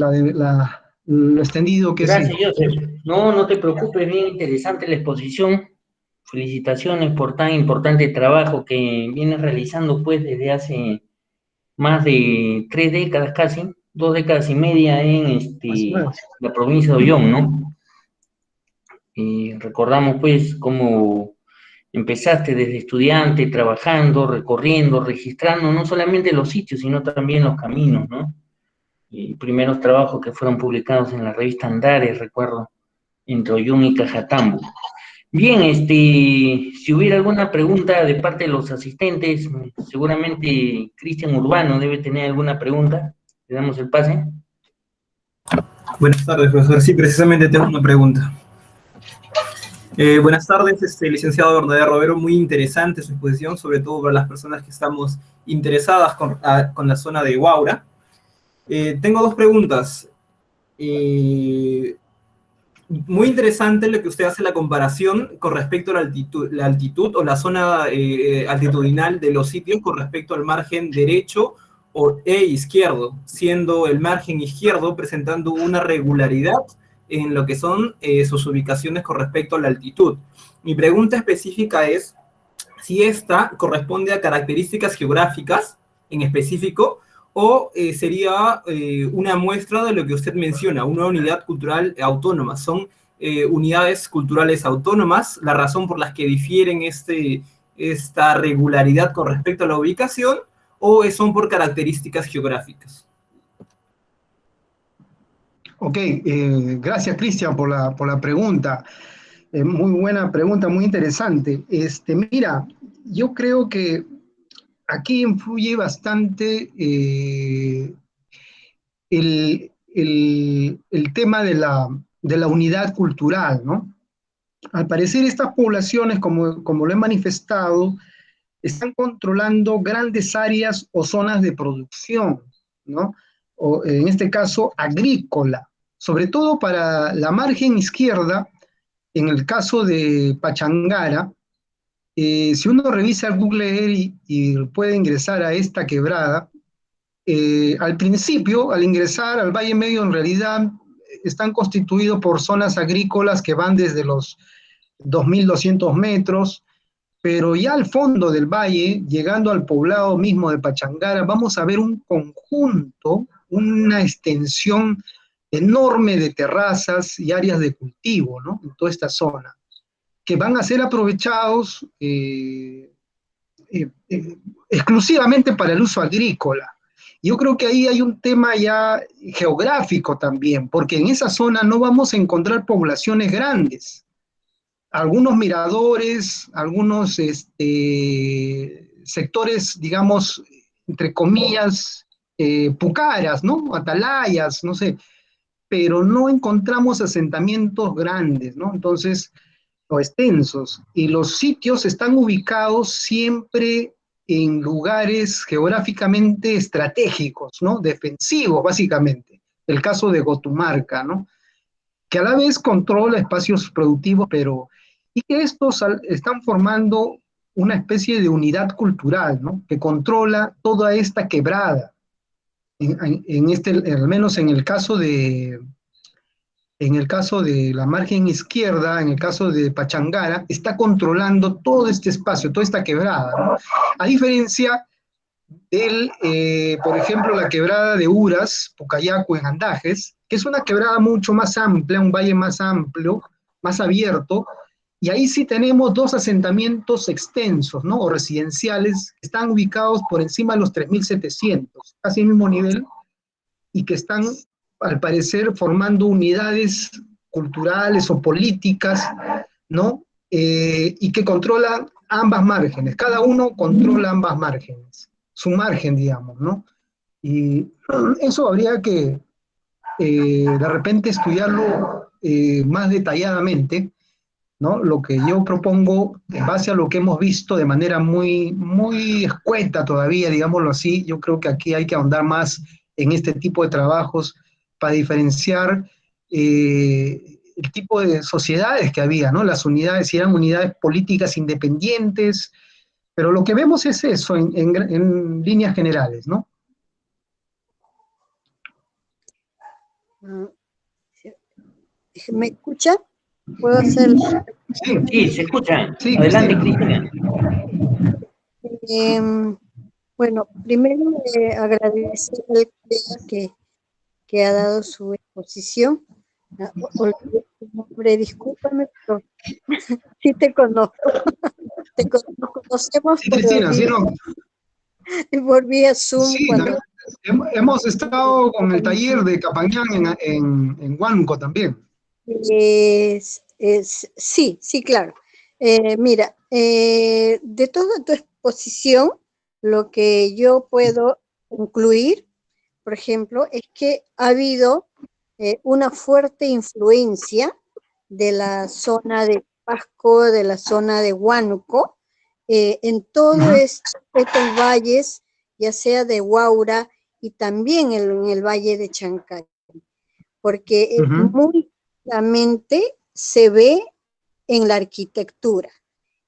lo extendido que Gracias, sí. Joseph. No te preocupes, bien interesante la exposición. Felicitaciones por tan importante trabajo que vienes realizando pues desde hace más de 3 décadas casi, 2 décadas y media en la provincia de Ollón, ¿no? Recordamos pues cómo empezaste desde estudiante, trabajando, recorriendo, registrando no solamente los sitios, sino también los caminos, ¿no? Y primeros trabajos que fueron publicados en la revista Andares, recuerdo, entre Ollón y Cajatambo. Bien, si hubiera alguna pregunta de parte de los asistentes, seguramente Cristian Urbano debe tener alguna pregunta. Le damos el pase. Buenas tardes, profesor. Sí, precisamente tengo una pregunta. Buenas tardes, licenciado Bernabé Robero. Muy interesante su exposición, sobre todo para las personas que estamos interesadas con la zona de Huaura. Tengo 2 preguntas. Muy interesante lo que usted hace la comparación con respecto a la altitud o la zona altitudinal de los sitios con respecto al margen derecho e izquierdo, siendo el margen izquierdo presentando una regularidad en lo que son sus ubicaciones con respecto a la altitud. Mi pregunta específica es si esta corresponde a características geográficas en específico o sería una muestra de lo que usted menciona, una unidad cultural autónoma. Son unidades culturales autónomas, la razón por las que difieren esta regularidad con respecto a la ubicación, o son por características geográficas. Ok, gracias Cristian por la pregunta. Muy buena pregunta, muy interesante. Mira, yo creo que aquí influye bastante el tema de la unidad cultural, ¿no? Al parecer estas poblaciones, como lo he manifestado, están controlando grandes áreas o zonas de producción, ¿no? O en este caso agrícola, sobre todo para la margen izquierda, en el caso de Pachangara, si uno revisa el Google Earth y puede ingresar a esta quebrada, al principio, al ingresar al Valle Medio, en realidad están constituidos por zonas agrícolas que van desde los 2.200 metros, pero ya al fondo del valle, llegando al poblado mismo de Pachangara, vamos a ver un conjunto, una extensión enorme de terrazas y áreas de cultivo, ¿no? En toda esta zona, que van a ser aprovechados exclusivamente para el uso agrícola. Yo creo que ahí hay un tema ya geográfico también, porque en esa zona no vamos a encontrar poblaciones grandes. Algunos miradores, algunos sectores, digamos, entre comillas, pucaras, ¿no? Atalayas, no sé, pero no encontramos asentamientos grandes, ¿no? Entonces, o extensos, y los sitios están ubicados siempre en lugares geográficamente estratégicos, ¿no? Defensivos, básicamente. El caso de Gotumarca, ¿no? Que a la vez controla espacios productivos, pero y que estos están formando una especie de unidad cultural, ¿no? Que controla toda esta quebrada. Al menos en el caso de la margen izquierda, en el caso de Pachangara, está controlando todo este espacio, toda esta quebrada, ¿no? A diferencia por ejemplo, la quebrada de Uras, Pucayacu en Andajes, que es una quebrada mucho más amplia, un valle más amplio, más abierto, y ahí sí tenemos dos asentamientos extensos, ¿no? O residenciales, que están ubicados por encima de los 3.700, casi el mismo nivel, y que están, al parecer, formando unidades culturales o políticas, ¿no? Y que controlan ambas márgenes, cada uno controla ambas márgenes, su margen, digamos, ¿no? Y eso habría que de repente estudiarlo más detalladamente, ¿no? Lo que yo propongo, en base a lo que hemos visto de manera muy, muy escueta todavía, digámoslo así, yo creo que aquí hay que ahondar más en este tipo de trabajos para diferenciar el tipo de sociedades que había, ¿no? Las unidades, si eran unidades políticas independientes, pero lo que vemos es eso en líneas generales, ¿no? ¿Me escucha? ¿Puedo hacer? Sí, se escucha. Sí, Adelante, Cristina. Cristina. Bueno, primero agradecer al colega que ha dado su exposición. Olvidé tu nombre, discúlpame, pero sí te conozco. Nos conocemos, Sí, pero Cristina, sí, no. volví a Zoom Sí, cuando... hemos estado con el taller de Capañán en Huánuco también. Sí, sí, claro. Mira, de toda tu exposición, lo que yo puedo concluir, por ejemplo, es que ha habido una fuerte influencia de la zona de Pasco, de la zona de Huánuco, en todos estos valles, ya sea de Huaura y también en el valle de Chancay, porque muy claramente se ve en la arquitectura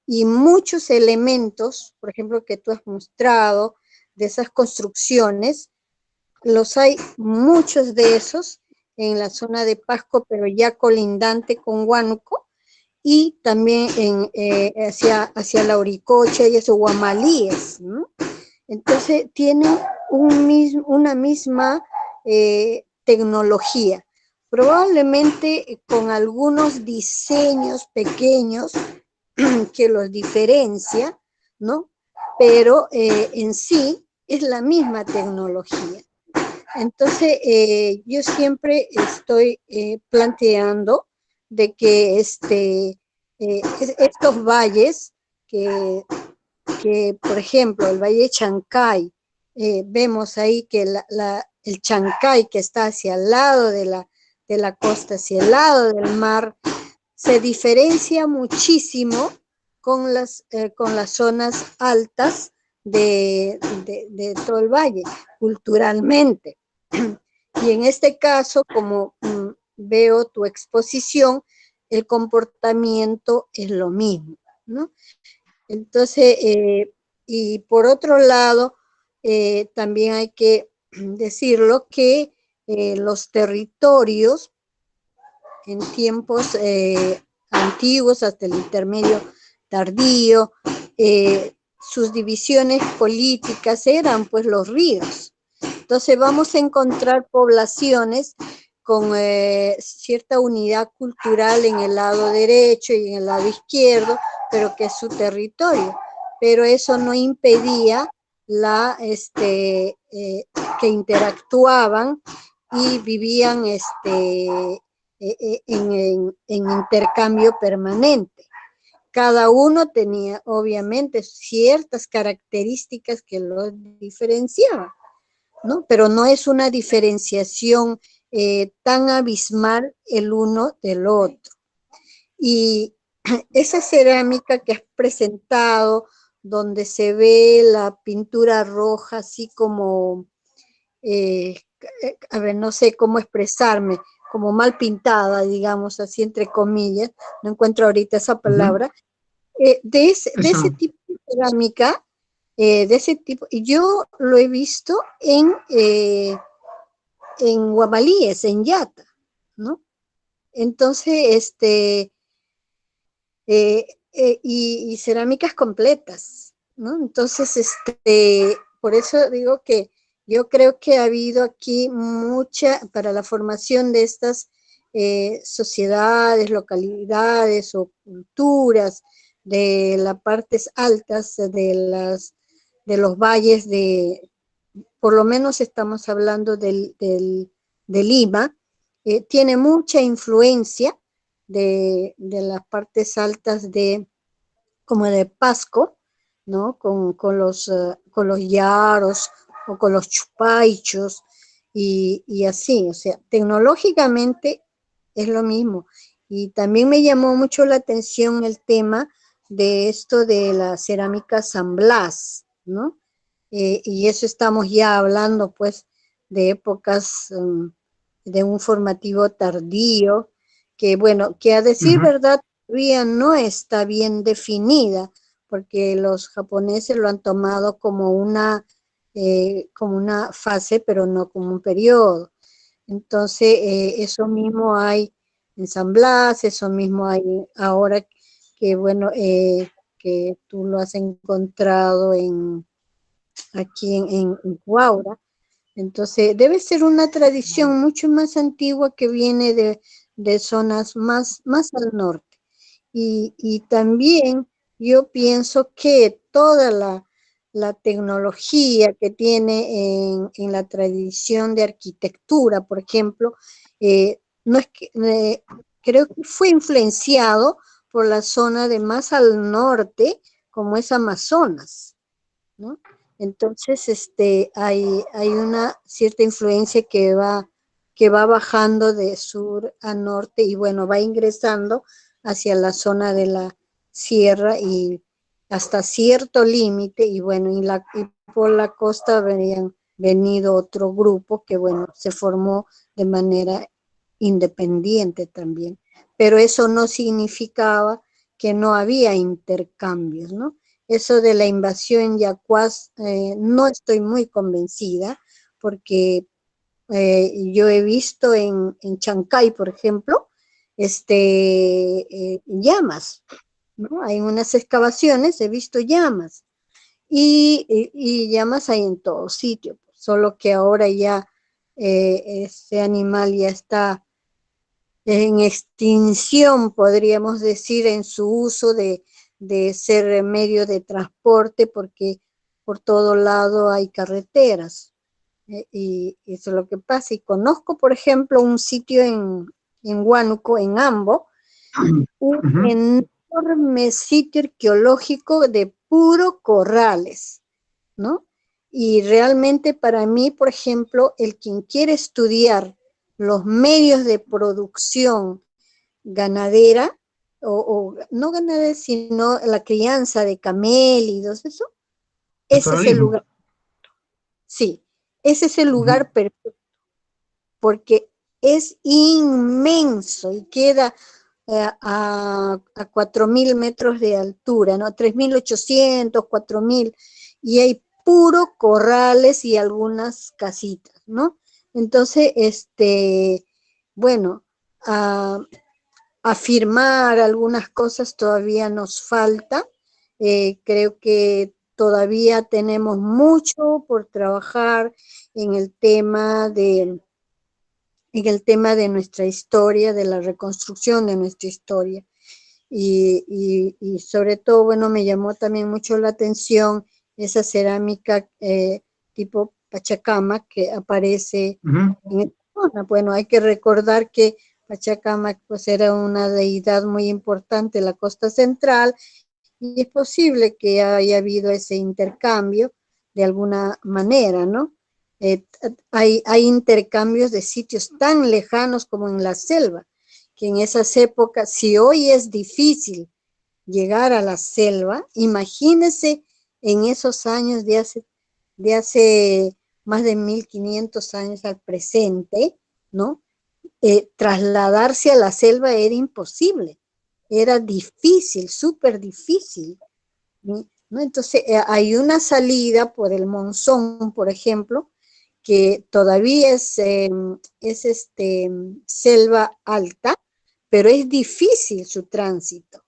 y muchos elementos, por ejemplo, que tú has mostrado, esas construcciones, los hay muchos de esos en la zona de Pasco, pero ya colindante con Huánuco, y también hacia Lauricocha y esos Guamalíes, ¿no? Entonces tienen una misma tecnología, probablemente con algunos diseños pequeños que los diferencia, ¿no? Pero en sí es la misma tecnología. Entonces, yo siempre estoy planteando de que estos valles, que, por ejemplo, el Valle de Chancay, vemos ahí que el Chancay, que está hacia el lado de la costa, hacia el lado del mar, se diferencia muchísimo con las zonas altas de todo el valle, culturalmente. Y en este caso, como veo tu exposición, el comportamiento es lo mismo, ¿no? Entonces, y por otro lado, también hay que decirlo que los territorios en tiempos antiguos, hasta el intermedio tardío, sus divisiones políticas eran pues los ríos. Entonces vamos a encontrar poblaciones con cierta unidad cultural en el lado derecho y en el lado izquierdo, pero que es su territorio. Pero eso no impedía que interactuaban y vivían en intercambio permanente. Cada uno tenía obviamente ciertas características que los diferenciaban, ¿no? Pero no es una diferenciación tan abismal el uno del otro. Y esa cerámica que has presentado, donde se ve la pintura roja, así como, a ver, no sé cómo expresarme, como mal pintada, digamos así, entre comillas, no encuentro ahorita esa palabra, de ese tipo de cerámica, de ese tipo, yo lo he visto en Guamalíes, en Yata, ¿no? Entonces, y cerámicas completas, ¿no? Entonces, por eso digo que yo creo que ha habido aquí mucha, para la formación de estas sociedades, localidades o culturas de las partes altas de los valles por lo menos estamos hablando de Lima, tiene mucha influencia de las partes altas como de Pasco, ¿no? Con los yaros o con los chupaichos y así, o sea, tecnológicamente es lo mismo. Y también me llamó mucho la atención el tema de esto de la cerámica San Blas, ¿no? Y eso estamos ya hablando pues de épocas de un formativo tardío, que bueno, que a decir verdad todavía no está bien definida, porque los japoneses lo han tomado como una fase, pero no como un periodo. Entonces, eso mismo hay en San Blas, eso mismo hay ahora que, bueno, que tú lo has encontrado aquí en Huaura. Entonces, debe ser una tradición mucho más antigua que viene de zonas más al norte. Y también yo pienso que toda la tecnología que tiene en la tradición de arquitectura, por ejemplo, no es que, creo que fue influenciado por la zona de más al norte, como es Amazonas, ¿no? Entonces, hay una cierta influencia que va bajando de sur a norte y bueno, va ingresando hacia la zona de la sierra y hasta cierto límite y bueno, y por la costa habrían venido otro grupo que bueno, se formó de manera independiente también, pero eso no significaba que no había intercambios, ¿no? eso de la invasión yacuás, no estoy muy convencida, porque yo he visto en Chancay, por ejemplo, llamas, ¿no? Hay unas excavaciones, he visto llamas, y llamas hay en todo sitio, solo que ahora ya ese animal ya está en extinción, podríamos decir, en su uso de ser medio de transporte, porque por todo lado hay carreteras. Y eso es lo que pasa. Y conozco, por ejemplo, un sitio en Huánuco, en Ambo, un enorme sitio arqueológico de puro corrales, ¿no? Y realmente para mí, por ejemplo, el quien quiere estudiar los medios de producción ganadera, o no ganadera, sino la crianza de camélidos, eso, ese es el lugar. Sí, ese es el lugar perfecto, porque es inmenso y queda a 4.000 metros de altura, ¿no? 3.800, 4.000, y hay puro corrales y algunas casitas, ¿no? Entonces, bueno, afirmar algunas cosas todavía nos falta. Creo que todavía tenemos mucho por trabajar en el tema de nuestra historia, de la reconstrucción de nuestra historia. Y sobre todo, bueno, me llamó también mucho la atención esa cerámica tipo Pachacama que aparece en esta zona. Bueno, hay que recordar que Pachacama pues era una deidad muy importante en la costa central, y es posible que haya habido ese intercambio de alguna manera, ¿no? Hay intercambios de sitios tan lejanos como en la selva, que en esas épocas, si hoy es difícil llegar a la selva, imagínense en esos años de hace más de 1500 años al presente, ¿no? Trasladarse a la selva era imposible, era difícil, súper difícil, ¿no? Entonces hay una salida por el Monzón, por ejemplo, que todavía es selva alta, pero es difícil su tránsito,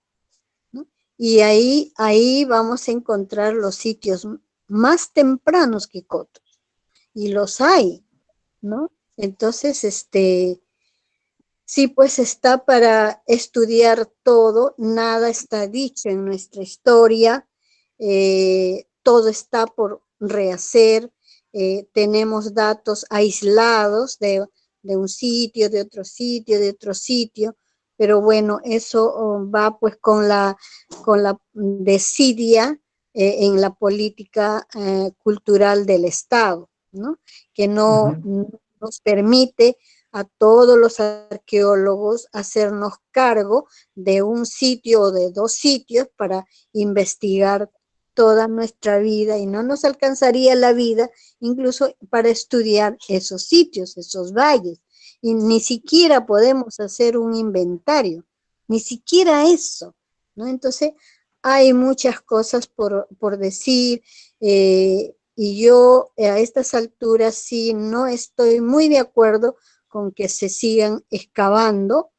¿no? Y ahí vamos a encontrar los sitios más tempranos que Cotos, y los hay, ¿no? Entonces, sí, pues está para estudiar todo, nada está dicho en nuestra historia, todo está por rehacer, tenemos datos aislados de un sitio, de otro sitio, de otro sitio, pero bueno, eso va pues con la desidia en la política cultural del Estado, ¿no? Que no nos permite a todos los arqueólogos hacernos cargo de un sitio o de dos sitios para investigar toda nuestra vida, y no nos alcanzaría la vida incluso para estudiar esos sitios, esos valles, y ni siquiera podemos hacer un inventario, ni siquiera eso, ¿no? Entonces hay muchas cosas por decir, y yo a estas alturas sí no estoy muy de acuerdo con que se sigan excavando,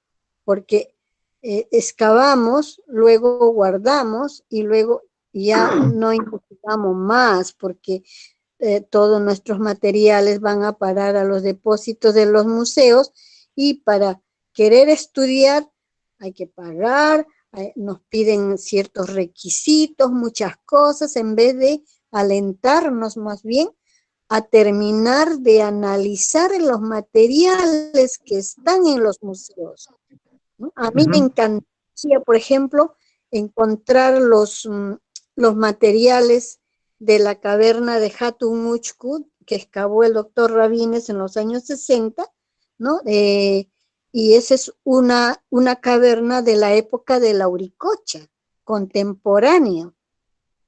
porque excavamos, luego guardamos y luego ya no investigamos más, porque todos nuestros materiales van a parar a los depósitos de los museos, y para querer estudiar hay que pagar, nos piden ciertos requisitos, muchas cosas, en vez de alentarnos más bien a terminar de analizar los materiales que están en los museos, ¿no? A mí me encantaría, por ejemplo, encontrar los materiales de la caverna de Hatun Muchkut, que excavó el doctor Rabines en los años 60, ¿no? Y esa es una caverna de la época de la Auricocha, contemporánea.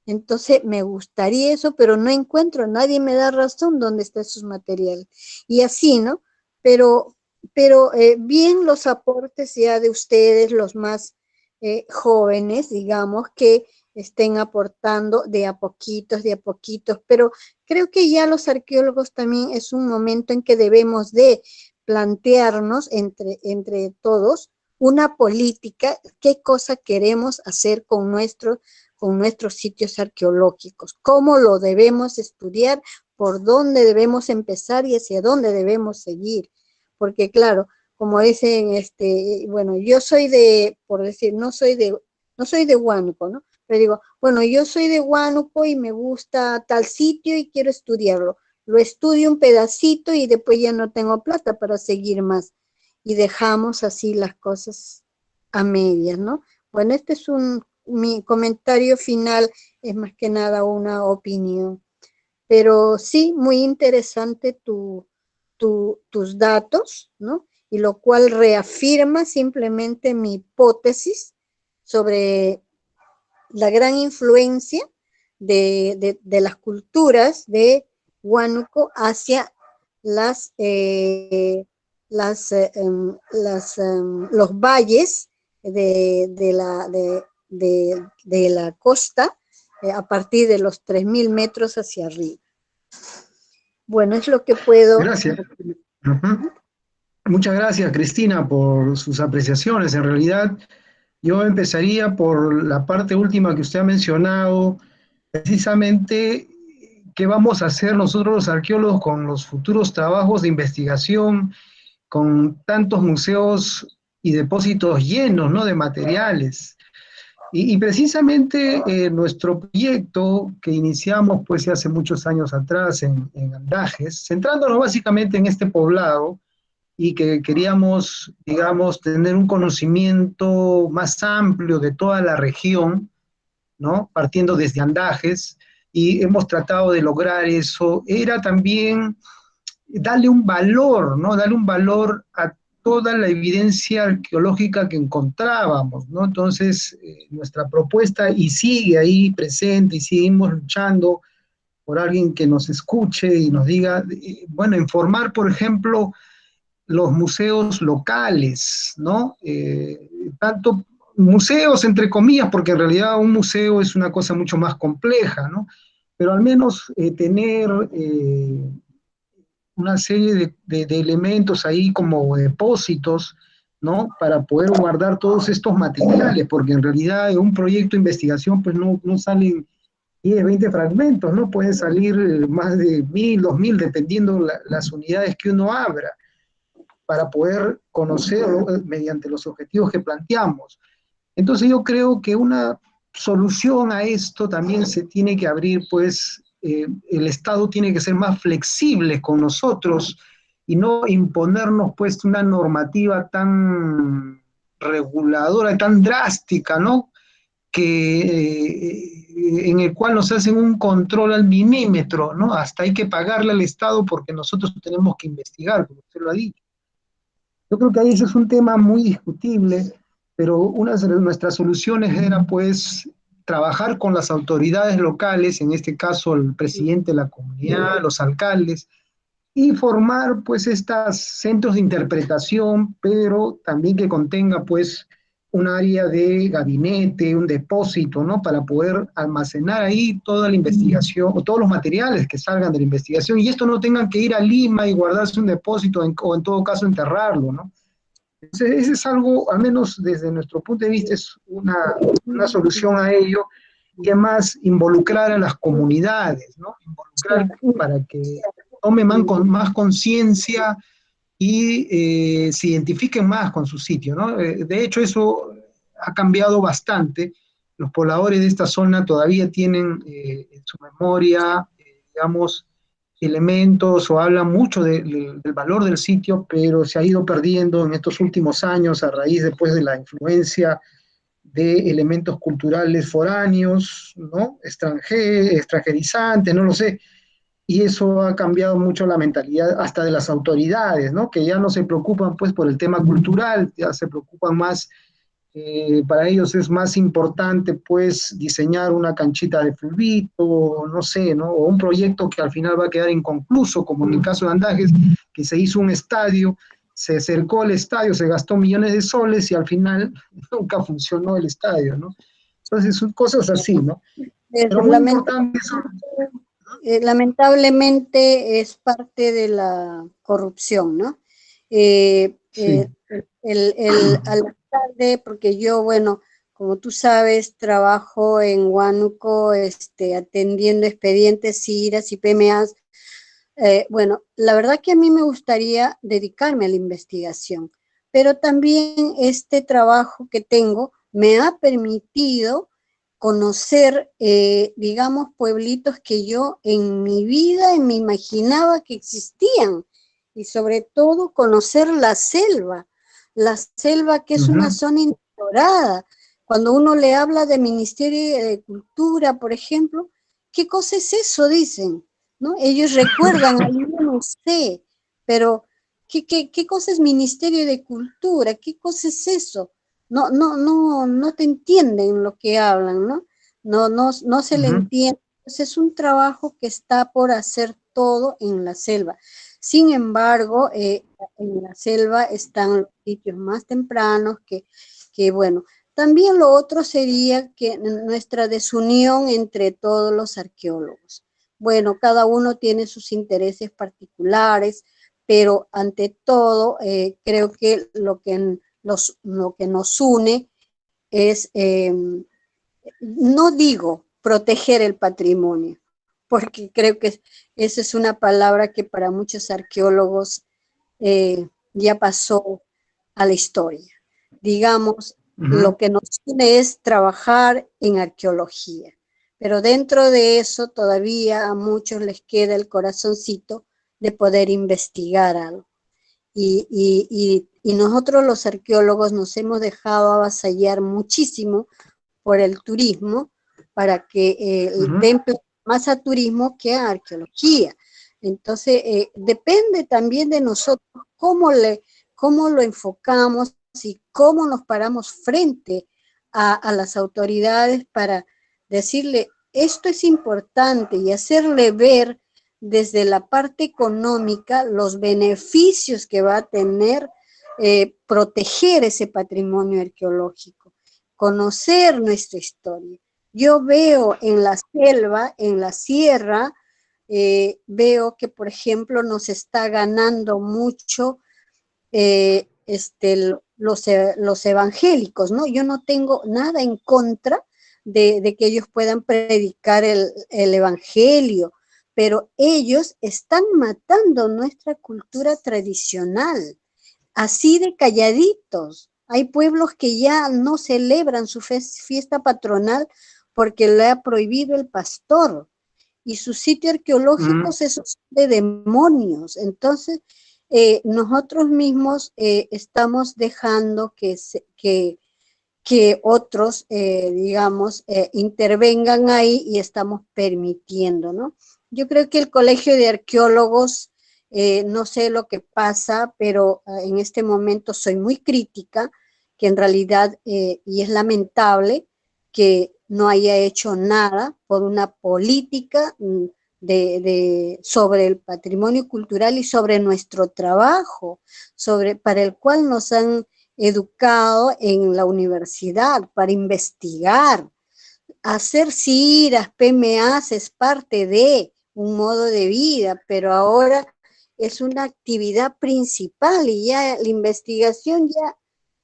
Entonces me gustaría eso, pero no encuentro, nadie me da razón dónde están esos materiales. Y así, ¿no? Pero bien los aportes ya de ustedes, los más jóvenes, digamos, que estén aportando de a poquitos, pero creo que ya los arqueólogos también es un momento en que debemos de plantearnos entre todos una política, qué cosa queremos hacer con nuestros sitios arqueológicos, cómo lo debemos estudiar, por dónde debemos empezar y hacia dónde debemos seguir. Porque claro, como dicen, bueno, yo soy de, por decir, no soy de Huánuco, ¿no? Pero digo, bueno, yo soy de Huánuco y me gusta tal sitio y quiero estudiarlo. Lo estudio un pedacito y después ya no tengo plata para seguir más. Y dejamos así las cosas a medias, ¿no? Bueno, este es mi comentario final, es más que nada una opinión. Pero sí, muy interesante tus datos, ¿no? Y lo cual reafirma simplemente mi hipótesis sobre la gran influencia de las culturas de Huánuco hacia los valles de la costa a partir de los 3.000 metros hacia arriba. Bueno, es lo que puedo... Gracias. Muchas gracias, Cristina, por sus apreciaciones. En realidad, yo empezaría por la parte última que usted ha mencionado, precisamente qué vamos a hacer nosotros los arqueólogos con los futuros trabajos de investigación, con tantos museos y depósitos llenos, ¿no?, de materiales. Y precisamente nuestro proyecto que iniciamos pues hace muchos años atrás en Andajes, centrándonos básicamente en este poblado, y que queríamos, digamos, tener un conocimiento más amplio de toda la región, ¿no?, partiendo desde Andajes, y hemos tratado de lograr eso. Era también darle un valor, ¿no?, darle un valor a toda la evidencia arqueológica que encontrábamos, ¿no? Entonces, nuestra propuesta, y sigue ahí presente, y seguimos luchando por alguien que nos escuche y nos diga, bueno, informar, por ejemplo, los museos locales, ¿no? Tanto museos, entre comillas, porque en realidad un museo es una cosa mucho más compleja, ¿no? Pero al menos tener una serie de elementos ahí como depósitos, ¿no?, para poder guardar todos estos materiales, porque en realidad en un proyecto de investigación pues no salen 10, 20 fragmentos, ¿no? Pueden salir más de 1.000, 2.000, dependiendo las unidades que uno abra, para poder conocerlo mediante los objetivos que planteamos. Entonces yo creo que una solución a esto también se tiene que abrir, pues el Estado tiene que ser más flexible con nosotros y no imponernos pues una normativa tan reguladora, tan drástica, ¿no?, que en el cual nos hacen un control al milímetro, ¿no? Hasta hay que pagarle al Estado porque nosotros tenemos que investigar, como usted lo ha dicho. Yo creo que ahí ese es un tema muy discutible, pero una de nuestras soluciones era pues trabajar con las autoridades locales, en este caso el presidente de la comunidad, los alcaldes, y formar pues estos centros de interpretación, pero también que contenga pues un área de gabinete, un depósito, ¿no?, para poder almacenar ahí toda la investigación, o todos los materiales que salgan de la investigación, y esto no tengan que ir a Lima y guardarse un depósito, o en todo caso enterrarlo, ¿no? Entonces, ese es algo, al menos desde nuestro punto de vista, es una solución a ello, que más involucrar a las comunidades, ¿no? Involucrar para que tomen más conciencia y se identifiquen más con su sitio, ¿no? De hecho, eso ha cambiado bastante. Los pobladores de esta zona todavía tienen en su memoria, digamos, elementos, o hablan mucho del valor del sitio, pero se ha ido perdiendo en estos últimos años a raíz después de la influencia de elementos culturales foráneos, ¿no?, extranjerizantes, no lo sé, y eso ha cambiado mucho la mentalidad hasta de las autoridades, ¿no?, que ya no se preocupan pues por el tema cultural, ya se preocupan más, para ellos es más importante pues diseñar una canchita de fulbito, no sé, ¿no?, o un proyecto que al final va a quedar inconcluso, como en el caso de Andajes, que se hizo un estadio, se acercó al estadio, se gastó millones de soles y al final nunca funcionó el estadio, ¿no? Entonces son cosas así, ¿no? Pero muy importante eso. Lamentablemente es parte de la corrupción, ¿no? Sí. Al alcalde, porque yo, bueno, como tú sabes, trabajo en Huánuco, atendiendo expedientes, CIRAS y PMAs. Bueno, la verdad que a mí me gustaría dedicarme a la investigación, pero también este trabajo que tengo me ha permitido conocer, digamos, pueblitos que yo en mi vida me imaginaba que existían, y sobre todo conocer la selva que es una zona inexplorada. Cuando uno le habla de Ministerio de Cultura, por ejemplo, ¿qué cosa es eso? Dicen, ¿no? Ellos recuerdan, yo no sé, pero ¿qué cosa es Ministerio de Cultura? ¿Qué cosa es eso? No te entienden lo que hablan, ¿no? No se le entiende. Entonces es un trabajo que está por hacer todo en la selva. Sin embargo, en la selva están los sitios más tempranos que bueno, también lo otro sería que nuestra desunión entre todos los arqueólogos. Bueno, cada uno tiene sus intereses particulares, pero ante todo creo que lo que nos une es, no digo proteger el patrimonio, porque creo que esa es una palabra que para muchos arqueólogos ya pasó a la historia. Digamos, lo que nos une es trabajar en arqueología, pero dentro de eso todavía a muchos les queda el corazoncito de poder investigar algo. Y nosotros los arqueólogos nos hemos dejado avasallar muchísimo por el turismo, para que den más a turismo que a arqueología. Entonces, depende también de nosotros cómo lo enfocamos y cómo nos paramos frente a las autoridades para decirle, esto es importante, y hacerle ver desde la parte económica los beneficios que va a tener proteger ese patrimonio arqueológico, conocer nuestra historia. Yo veo en la selva, en la sierra, veo que, por ejemplo, nos está ganando mucho los evangélicos, ¿no? Yo no tengo nada en contra de que ellos puedan predicar el evangelio, pero ellos están matando nuestra cultura tradicional, así de calladitos. Hay pueblos que ya no celebran su fiesta patronal porque le ha prohibido el pastor, y sus sitios arqueológicos esos de demonios. Entonces, nosotros mismos estamos dejando que otros, digamos, intervengan ahí, y estamos permitiendo, ¿no? Yo creo que el Colegio de Arqueólogos, no sé lo que pasa, pero en este momento soy muy crítica, que en realidad, y es lamentable, que no haya hecho nada por una política sobre el patrimonio cultural y sobre nuestro trabajo, para el cual nos han educado en la universidad, para investigar. Hacer CIRAS, PMAs es parte de un modo de vida, pero ahora es una actividad principal, y ya la investigación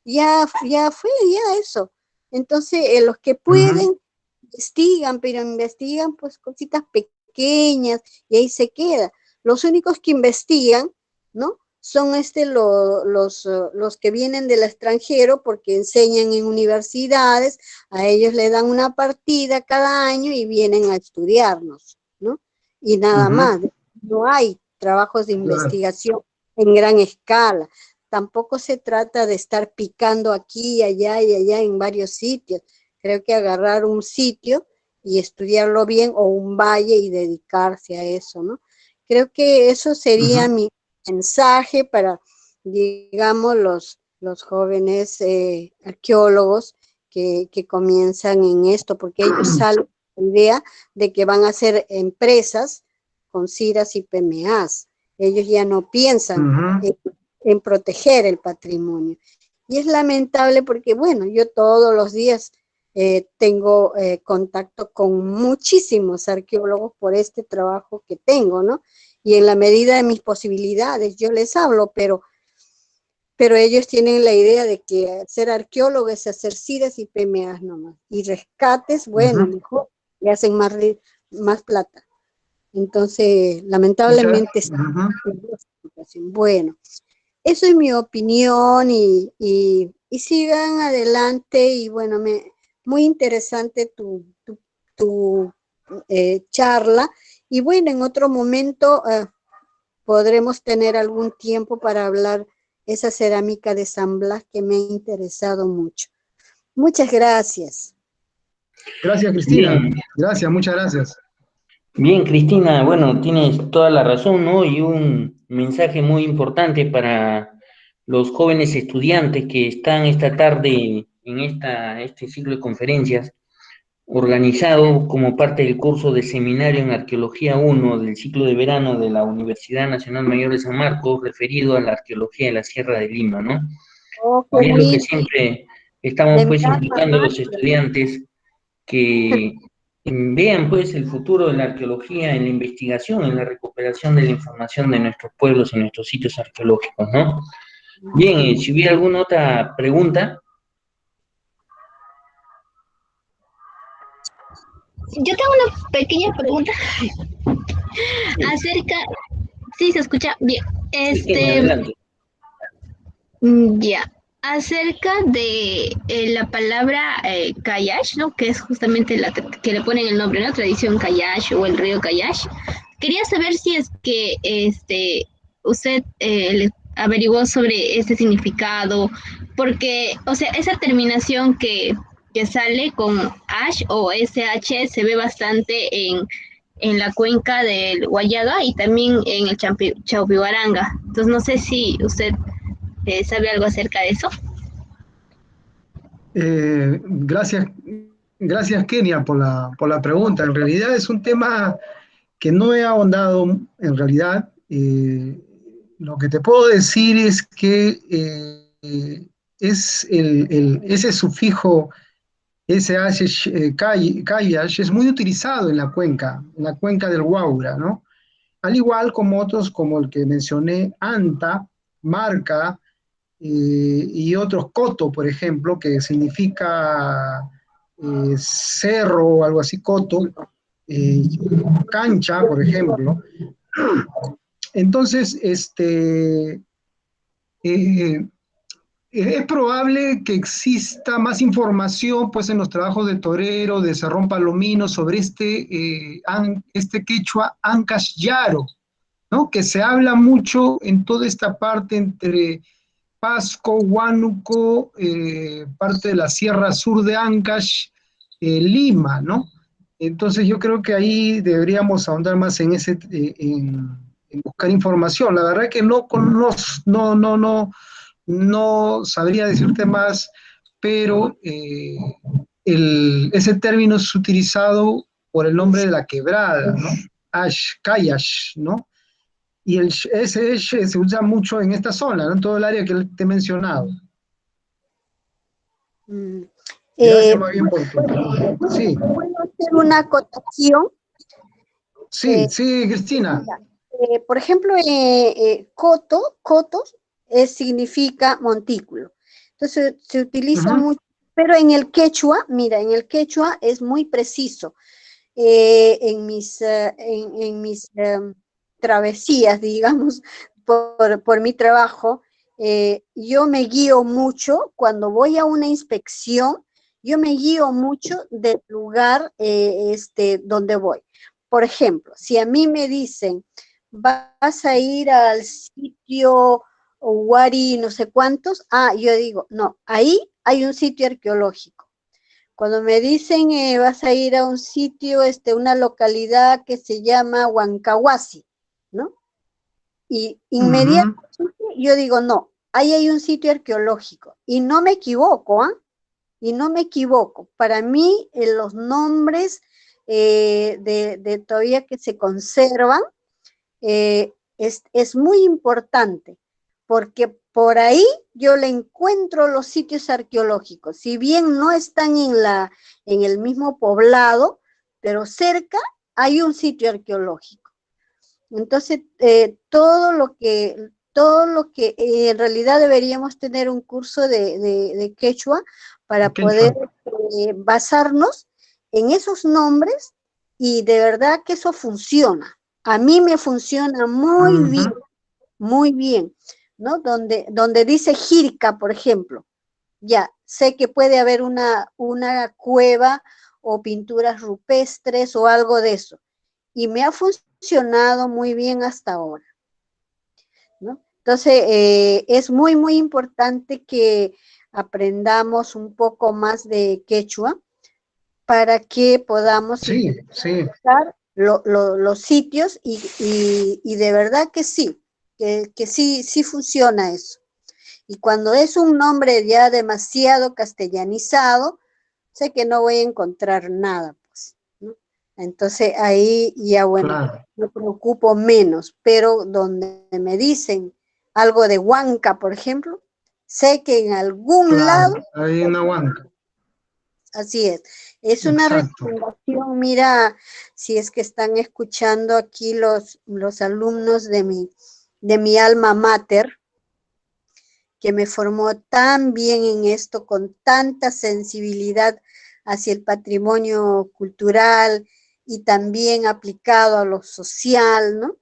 ya fue, ya eso. Entonces, los que pueden investigan, pero investigan pues cositas pequeñas y ahí se queda. Los únicos que investigan, ¿no? Son los que vienen del extranjero porque enseñan en universidades, a ellos le dan una partida cada año y vienen a estudiarnos, ¿no? Y nada más, no hay trabajos de investigación en gran escala. Tampoco se trata de estar picando aquí y allá en varios sitios. Creo que agarrar un sitio y estudiarlo bien, o un valle, y dedicarse a eso, ¿no? Creo que eso sería mi mensaje para, digamos, los jóvenes arqueólogos que comienzan en esto, porque ellos salen con la idea de que van a ser empresas con CIRAS y PMAs. Ellos ya no piensan en proteger el patrimonio. Y es lamentable porque, bueno, yo todos los días tengo contacto con muchísimos arqueólogos por este trabajo que tengo, ¿no? Y en la medida de mis posibilidades yo les hablo, pero ellos tienen la idea de que ser arqueólogo es hacer CIDES y PMAs nomás. Y rescates, bueno, mejor, le hacen más plata. Entonces, lamentablemente, bueno, eso es mi opinión y sigan adelante y bueno, muy interesante tu charla y bueno, en otro momento podremos tener algún tiempo para hablar esa cerámica de San Blas que me ha interesado mucho. Muchas gracias. Gracias, Cristina. Bien. Gracias, muchas gracias. Bien, Cristina, bueno, tienes toda la razón, ¿no? Y un mensaje muy importante para los jóvenes estudiantes que están esta tarde en este ciclo de conferencias, organizado como parte del curso de Seminario en Arqueología 1 del ciclo de verano de la Universidad Nacional Mayor de San Marcos, referido a la arqueología de la Sierra de Lima, ¿no? Oh, Y es lo que bonito. siempre estamos pues implicando a los estudiantes que vean pues el futuro de la arqueología en la investigación, en la recuperación de la información de nuestros pueblos y nuestros sitios arqueológicos, ¿no? Bien, si hubiera alguna otra pregunta. Yo tengo una pequeña pregunta acerca, sí, se escucha bien, Adelante. ya, acerca de la palabra Kayash, ¿no? Que es justamente la que le ponen el nombre, ¿no? Tradición Kayash o el río Kayash. Quería saber si es que usted averiguó sobre este significado, porque, o sea, esa terminación que sale con ash o SH se ve bastante en la cuenca del Guayaga y también en el Chaupihuaranga. Entonces, no sé si usted sabe algo acerca de eso. Gracias, gracias, Kenia, por la pregunta. En realidad es un tema que no he ahondado en realidad. Lo que te puedo decir es que ese sufijo SH Kayash es muy utilizado en la cuenca del Guaura, ¿no? Al igual como otros como el que mencioné, Anta, Marca, y otros Coto, por ejemplo, que significa cerro o algo así, Coto, cancha, por ejemplo. Entonces, eh, es probable que exista más información pues, en los trabajos de Torero, de Cerrón Palomino, sobre este quechua Ancash Yaro, ¿no? Que se habla mucho en toda esta parte entre Pasco, Huánuco, parte de la Sierra Sur de Ancash, Lima, ¿no? Entonces yo creo que ahí deberíamos ahondar más en buscar información. La verdad que no sabría decirte más, pero ese término es utilizado por el nombre de la quebrada, ¿no? Kayash, ¿no? Y ese se usa mucho en esta zona, ¿no? En todo el área que te he mencionado. Gracias más bien por tu... Sí. ¿Puedo hacer una acotación? Sí, sí, Cristina. Por ejemplo, cotos significa montículo. Entonces se utiliza mucho, pero en el quechua, mira, en el quechua es muy preciso. En mis travesías, digamos, por mi trabajo, yo me guío mucho, cuando voy a una inspección, yo me guío mucho del lugar donde voy. Por ejemplo, si a mí me dicen, vas a ir al sitio Huari, no sé cuántos, yo digo, no, ahí hay un sitio arqueológico. Cuando me dicen, vas a ir a un sitio, una localidad que se llama Huancahuasi, ¿no? Y inmediatamente yo digo, no, ahí hay un sitio arqueológico. Y no me equivoco, Y no me equivoco. Para mí, los nombres de todavía que se conservan es muy importante, porque por ahí yo le encuentro los sitios arqueológicos, si bien no están en el mismo poblado, pero cerca hay un sitio arqueológico. Entonces, todo lo que en realidad deberíamos tener un curso de quechua para poder basarnos en esos nombres, y de verdad que eso funciona. A mí me funciona muy bien, ¿no? Donde dice Jirca, por ejemplo, ya sé que puede haber una cueva o pinturas rupestres o algo de eso, y me ha funcionado muy bien hasta ahora, ¿no? Entonces, es muy importante que aprendamos un poco más de quechua para que podamos identificar los sitios y de verdad que sí, que sí funciona eso. Y cuando es un nombre ya demasiado castellanizado, sé que no voy a encontrar nada, pues, ¿no? Entonces ahí ya, bueno, me preocupo menos, pero donde me dicen algo de Huanca, por ejemplo, sé que en algún lado hay una Huanca. Así es una recomendación. Mira, si es que están escuchando aquí los alumnos de mi alma mater, que me formó tan bien en esto, con tanta sensibilidad hacia el patrimonio cultural y también aplicado a lo social, ¿no?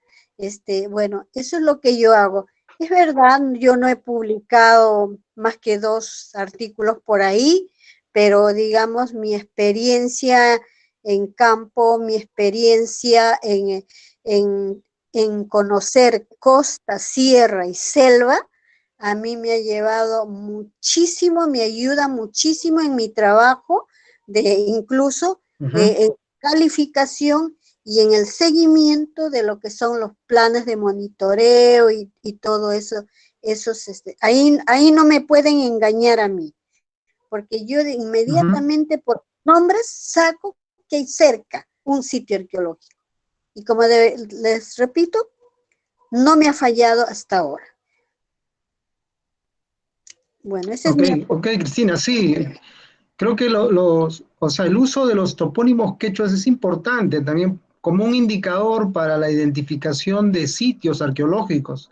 Bueno, eso es lo que yo hago. Es verdad, yo no he publicado más que 2 artículos por ahí, pero digamos mi experiencia en campo, mi experiencia en conocer costa, sierra y selva, a mí me ha llevado muchísimo, me ayuda muchísimo en mi trabajo, incluso de calificación y en el seguimiento de lo que son los planes de monitoreo y todo eso. Ahí no me pueden engañar a mí, porque yo inmediatamente por nombres saco que hay cerca un sitio arqueológico. Y como les repito, no me ha fallado hasta ahora. Bueno, ese es mi... Ok, Cristina, sí. Creo que el uso de los topónimos quechuas es importante también como un indicador para la identificación de sitios arqueológicos.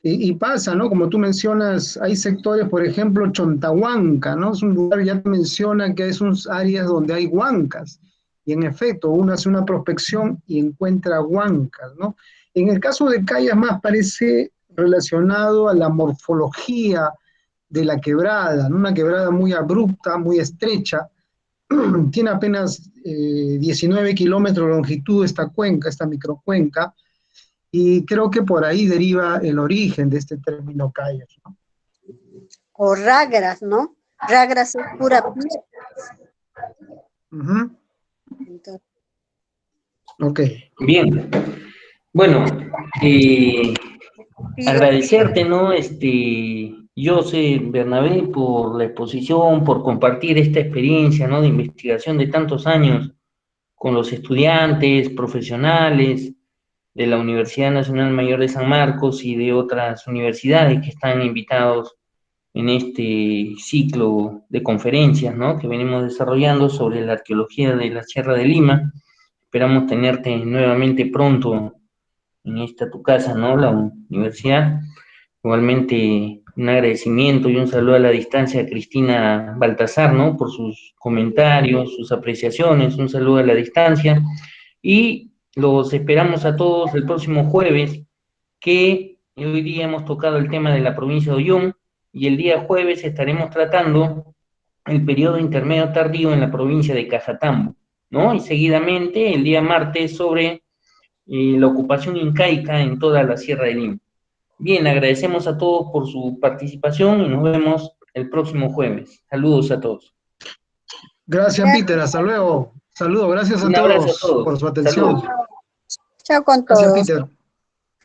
Y pasa, ¿no? Como tú mencionas, hay sectores, por ejemplo, Chontahuanca, ¿no? Es un lugar, ya te menciona que es unas áreas donde hay huancas. Y en efecto, uno hace una prospección y encuentra huancas, ¿no? En el caso de Callas más parece relacionado a la morfología de la quebrada, ¿no? Una quebrada muy abrupta, muy estrecha, tiene apenas 19 kilómetros de longitud esta cuenca, esta microcuenca, y creo que por ahí deriva el origen de este término Callas, ¿no? O ragras, ¿no? Ragras es pura piedra. Entonces. Ok. Bien. Bueno, agradecerte, ¿no? José Bernabé, por la exposición, por compartir esta experiencia, ¿no? De investigación de tantos años con los estudiantes, profesionales de la Universidad Nacional Mayor de San Marcos y de otras universidades que están invitados en este ciclo de conferencias, ¿no? Que venimos desarrollando sobre la arqueología de la Sierra de Lima. Esperamos tenerte nuevamente pronto en esta tu casa, ¿no? La universidad. Igualmente, un agradecimiento y un saludo a la distancia a Cristina Baltasar, ¿no? Por sus comentarios, sus apreciaciones, un saludo a la distancia. Y los esperamos a todos el próximo jueves, que hoy día hemos tocado el tema de la provincia de Ollón, y el día jueves estaremos tratando el periodo intermedio tardío en la provincia de Cajatambo, ¿no? Y seguidamente, el día martes, sobre la ocupación incaica en toda la Sierra de Lima. Bien, agradecemos a todos por su participación y nos vemos el próximo jueves. Saludos a todos. Gracias, Peter. Hasta luego. Saludos. Gracias a Un abrazo a todos por su atención. Saludos. Chao con todos. Gracias, Peter.